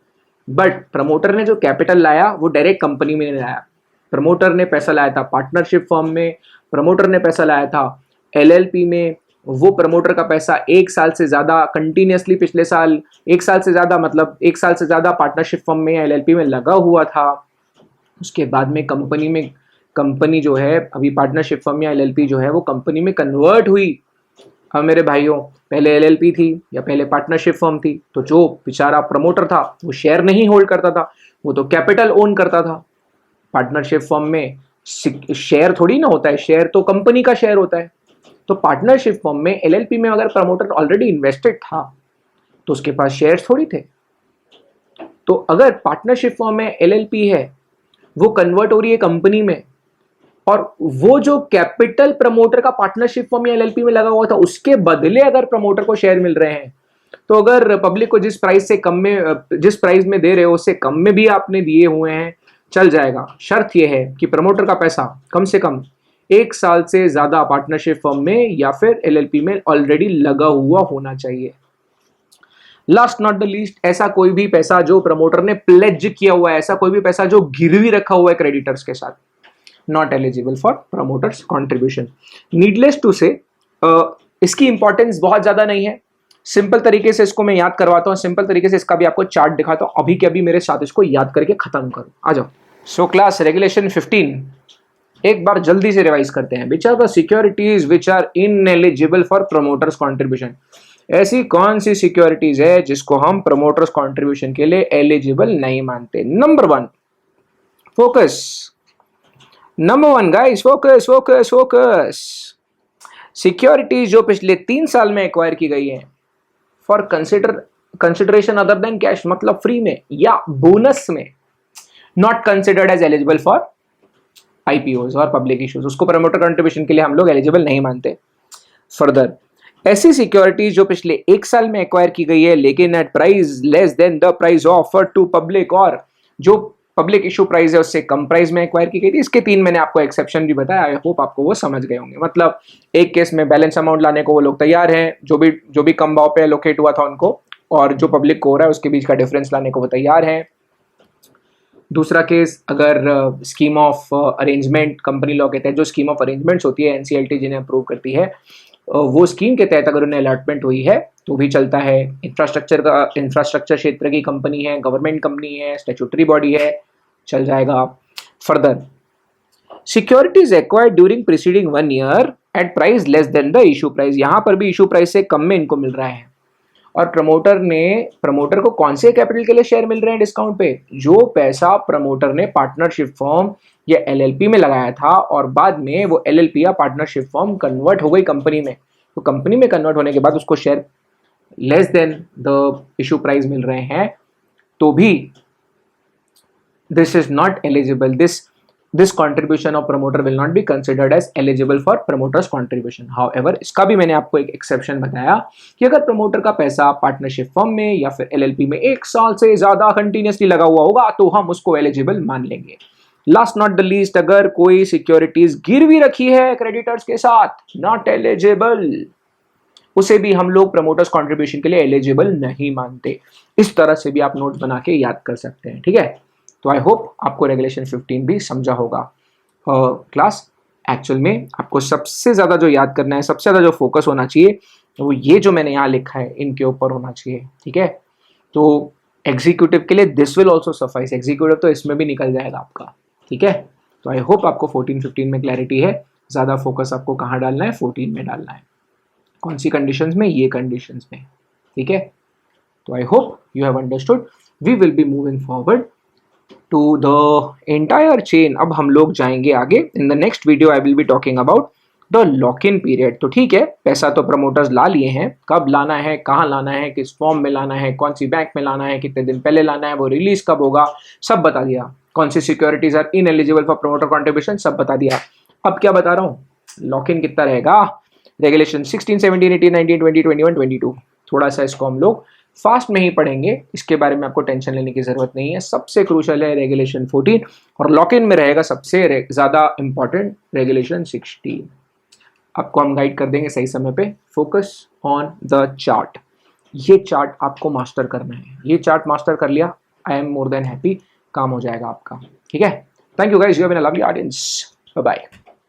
बट प्रमोटर ने जो कैपिटल लाया वो डायरेक्ट कंपनी में नहीं लाया, प्रमोटर ने पैसा लाया था पार्टनरशिप फर्म में, प्रमोटर ने पैसा लाया था एलएलपी में, वो प्रमोटर का पैसा एक साल से ज्यादा कंटिन्यूसली पिछले साल एक साल से ज्यादा पार्टनरशिप फर्म में या एलएलपी में लगा हुआ था। उसके बाद में कंपनी जो है अभी पार्टनरशिप फर्म या एलएलपी जो है वो कंपनी में कन्वर्ट हुई। अब मेरे भाइयों पहले एलएलपी थी या पहले पार्टनरशिप फर्म थी, तो जो बेचारा प्रमोटर था वो शेयर नहीं होल्ड करता था, वो तो कैपिटल ओन करता था। पार्टनरशिप फर्म में शेयर थोड़ी ना होता है, शेयर तो कंपनी का शेयर होता है। तो पार्टनरशिप फर्म में एलएलपी में अगर प्रमोटर ऑलरेडी इन्वेस्टेड था तो उसके पास शेयर्स थोड़ी थे। तो अगर पार्टनरशिप फर्म में एलएलपी है वो कन्वर्ट हो रही है कंपनी में और वो जो कैपिटल प्रमोटर का पार्टनरशिप फर्म या एलएलपी में लगा हुआ था उसके बदले अगर प्रमोटर को शेयर मिल रहे हैं, तो अगर पब्लिक को जिस प्राइस में दे रहे हो उससे कम में भी आपने दिए हुए हैं चल जाएगा। शर्त यह है कि प्रमोटर का पैसा कम से कम 1 साल से ज्यादा पार्टनरशिप फर्म में या फिर एलएलपी में ऑलरेडी लगा हुआ होना चाहिए। लास्ट नॉट द लीस्ट, ऐसा कोई भी पैसा जो प्रमोटर ने प्लेज किया हुआ है, ऐसा कोई भी पैसा जो गिरवी रखा हुआ है क्रेडिटर्स के साथ, not eligible for promoters contribution. Needless to say इसकी इंपॉर्टेंस बहुत ज्यादा नहीं है, सिंपल तरीके से इसको मैं याद करवाता हूँ, सिंपल तरीके से इसका भी आपको चार्ट दिखाता हूँ, अभी के अभी मेरे साथ इसको याद करके खत्म करो। आ जाओ। सो क्लास रेगुलेशन 15 एक बार जल्दी से रिवाइज करते हैं। Which are the securities which are ineligible for promoters contribution. ऐसी कौन सी सिक्योरिटीज है जिसको हम प्रमोटर्स कॉन्ट्रीब्यूशन के लिए एलिजिबल नहीं मानते? Number 1 focus, number 1 guys, focus focus focus. Securities जो पिछले 3 साल में एक्वायर की गई है for consideration other than cash, मतलब फ्री में या बोनस में, not considered as eligible for IPOs और पब्लिक इश्यूज, उसको प्रमोटर कंट्रीब्यूशन के लिए हम लोग एलिजिबल नहीं मानते। फर्दर ऐसी सिक्योरिटीज जो पिछले 1 साल में एक्वायर की गई है लेकिन at price less than the price offered to public, और जो पब्लिक इशू प्राइस है उससे कम प्राइस में एक्वायर की गई थी। इसके 3 मैंने आपको एक्सेप्शन भी बताया, आई होप आपको वो समझ गए होंगे। मतलब एक केस में बैलेंस अमाउंट लाने को वो लोग तैयार हैं, जो भी कम भाव पे एलोकेट हुआ था उनको, और जो पब्लिक को हो रहा है उसके बीच का डिफरेंस लाने को वो तैयार है। दूसरा केस, अगर scheme of arrangement, company law कहते हैं जो स्कीम ऑफ अरेंजमेंट्स होती है एनसीएलटी जिन्हें अप्रूव करती है, वो स्कीम के तहत अगर उन्हें अलॉटमेंट हुई है तो भी चलता है। इंफ्रास्ट्रक्चर क्षेत्र की कंपनी है, गवर्नमेंट कंपनी है, स्टैट्यूटरी बॉडी है, चल जाएगा। Further securities acquired during preceding 1 year at price less than the issue price, यहां पर भी इशू प्राइस से कम में इनको मिल रहा है। और प्रमोटर को कौन से कैपिटल के लिए शेयर मिल रहे हैं डिस्काउंट पे? जो पैसा प्रमोटर ने पार्टनरशिप फर्म या एलएलपी में लगाया था और बाद में वो एलएलपी या पार्टनरशिप फर्म कन्वर्ट हो गई कंपनी में, तो कंपनी में कन्वर्ट होने के बाद उसको share less than the issue price मिल रहे हैं, तो भी this is not eligible, this contribution of promoter will not be considered as eligible for promoters contribution. However, इसका भी मैंने आपको एक एक्सेप्शन बताया कि अगर प्रमोटर का पैसा पार्टनरशिप फर्म में या फिर एलएलपी में 1 साल से ज्यादा कंटिन्यूसली लगा हुआ होगा तो हम उसको एलिजिबल मान लेंगे। लास्ट नॉट द लीस्ट, अगर कोई सिक्योरिटीज गिरवी रखी है क्रेडिटर्स के साथ, नॉट एलिजिबल, उसे भी हम लोग प्रमोटर्स कॉन्ट्रीब्यूशन के लिए एलिजिबल नहीं मानते। इस तरह से भी आप नोट्स बना के याद कर सकते हैं, ठीक है। तो आई होप आपको रेगुलेशन 15 भी समझा होगा। क्लास एक्चुअल में आपको सबसे ज़्यादा जो याद करना है, सबसे ज़्यादा जो फोकस होना चाहिए वो ये जो मैंने यहाँ लिखा है इनके ऊपर होना चाहिए, ठीक है। तो एग्जीक्यूटिव के लिए this will also suffice, executive तो इसमें भी निकल जाएगा आपका, ठीक है। तो आई होप आपको 14-15 में क्लैरिटी है। ज़्यादा फोकस आपको कहाँ डालना है, 14 में डालना है। कौन सी कंडीशंस में, ये कंडीशंस में, ठीक है। तो I hope you have understood. We will be moving forward to the entire chain. अब हम लोग जाएंगे आगे। In the next video I will be talking about the lock in period. तो ठीक है, पैसा तो प्रमोटर्स ला लिए हैं, कब लाना है, कहाँ लाना है, किस फॉर्म में लाना है, कौन सी बैंक में लाना है, कितने दिन पहले लाना है, वो रिलीज कब होगा, सब बता दिया। कौन सी securities are ineligible for promoter contribution, सब बता दिया। अब क्या बता रहा हूँ, लॉक इन कितना रहेगा, रेगुलेशन 16, 17, 18, 19, 20, 21, 22। थोड़ा सा इसको हम लोग फास्ट में ही पढ़ेंगे, इसके बारे में आपको टेंशन लेने की जरूरत नहीं है। सबसे क्रूशल है रेगुलेशन 14 और लॉक इन में रहेगा सबसे ज्यादा इंपॉर्टेंट रेगुलेशन 16। आपको हम गाइड कर देंगे सही समय पे। फोकस ऑन द चार्ट, ये चार्ट आपको मास्टर करना है। ये चार्ट मास्टर कर लिया, I am more than happy, काम हो जाएगा आपका, ठीक है। Thank you guys, you have been a lovely audience, bye bye.